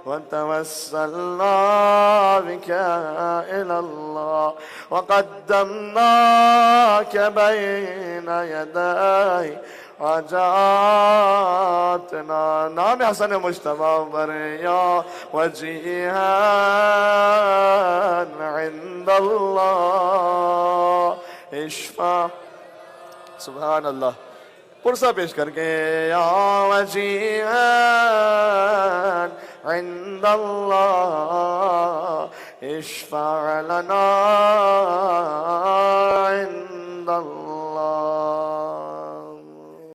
Speaker 1: وتوسلنا بك الى اللہ وقدمناك بین یدی حاجاتنا. نام حسن مجتبیٰ پر یا وجیہا عند اللہ اشفع. سبحان اللہ. پرسہ پیش کر کے یا وجیہا عند اللہ اشفع لنا عند اللہ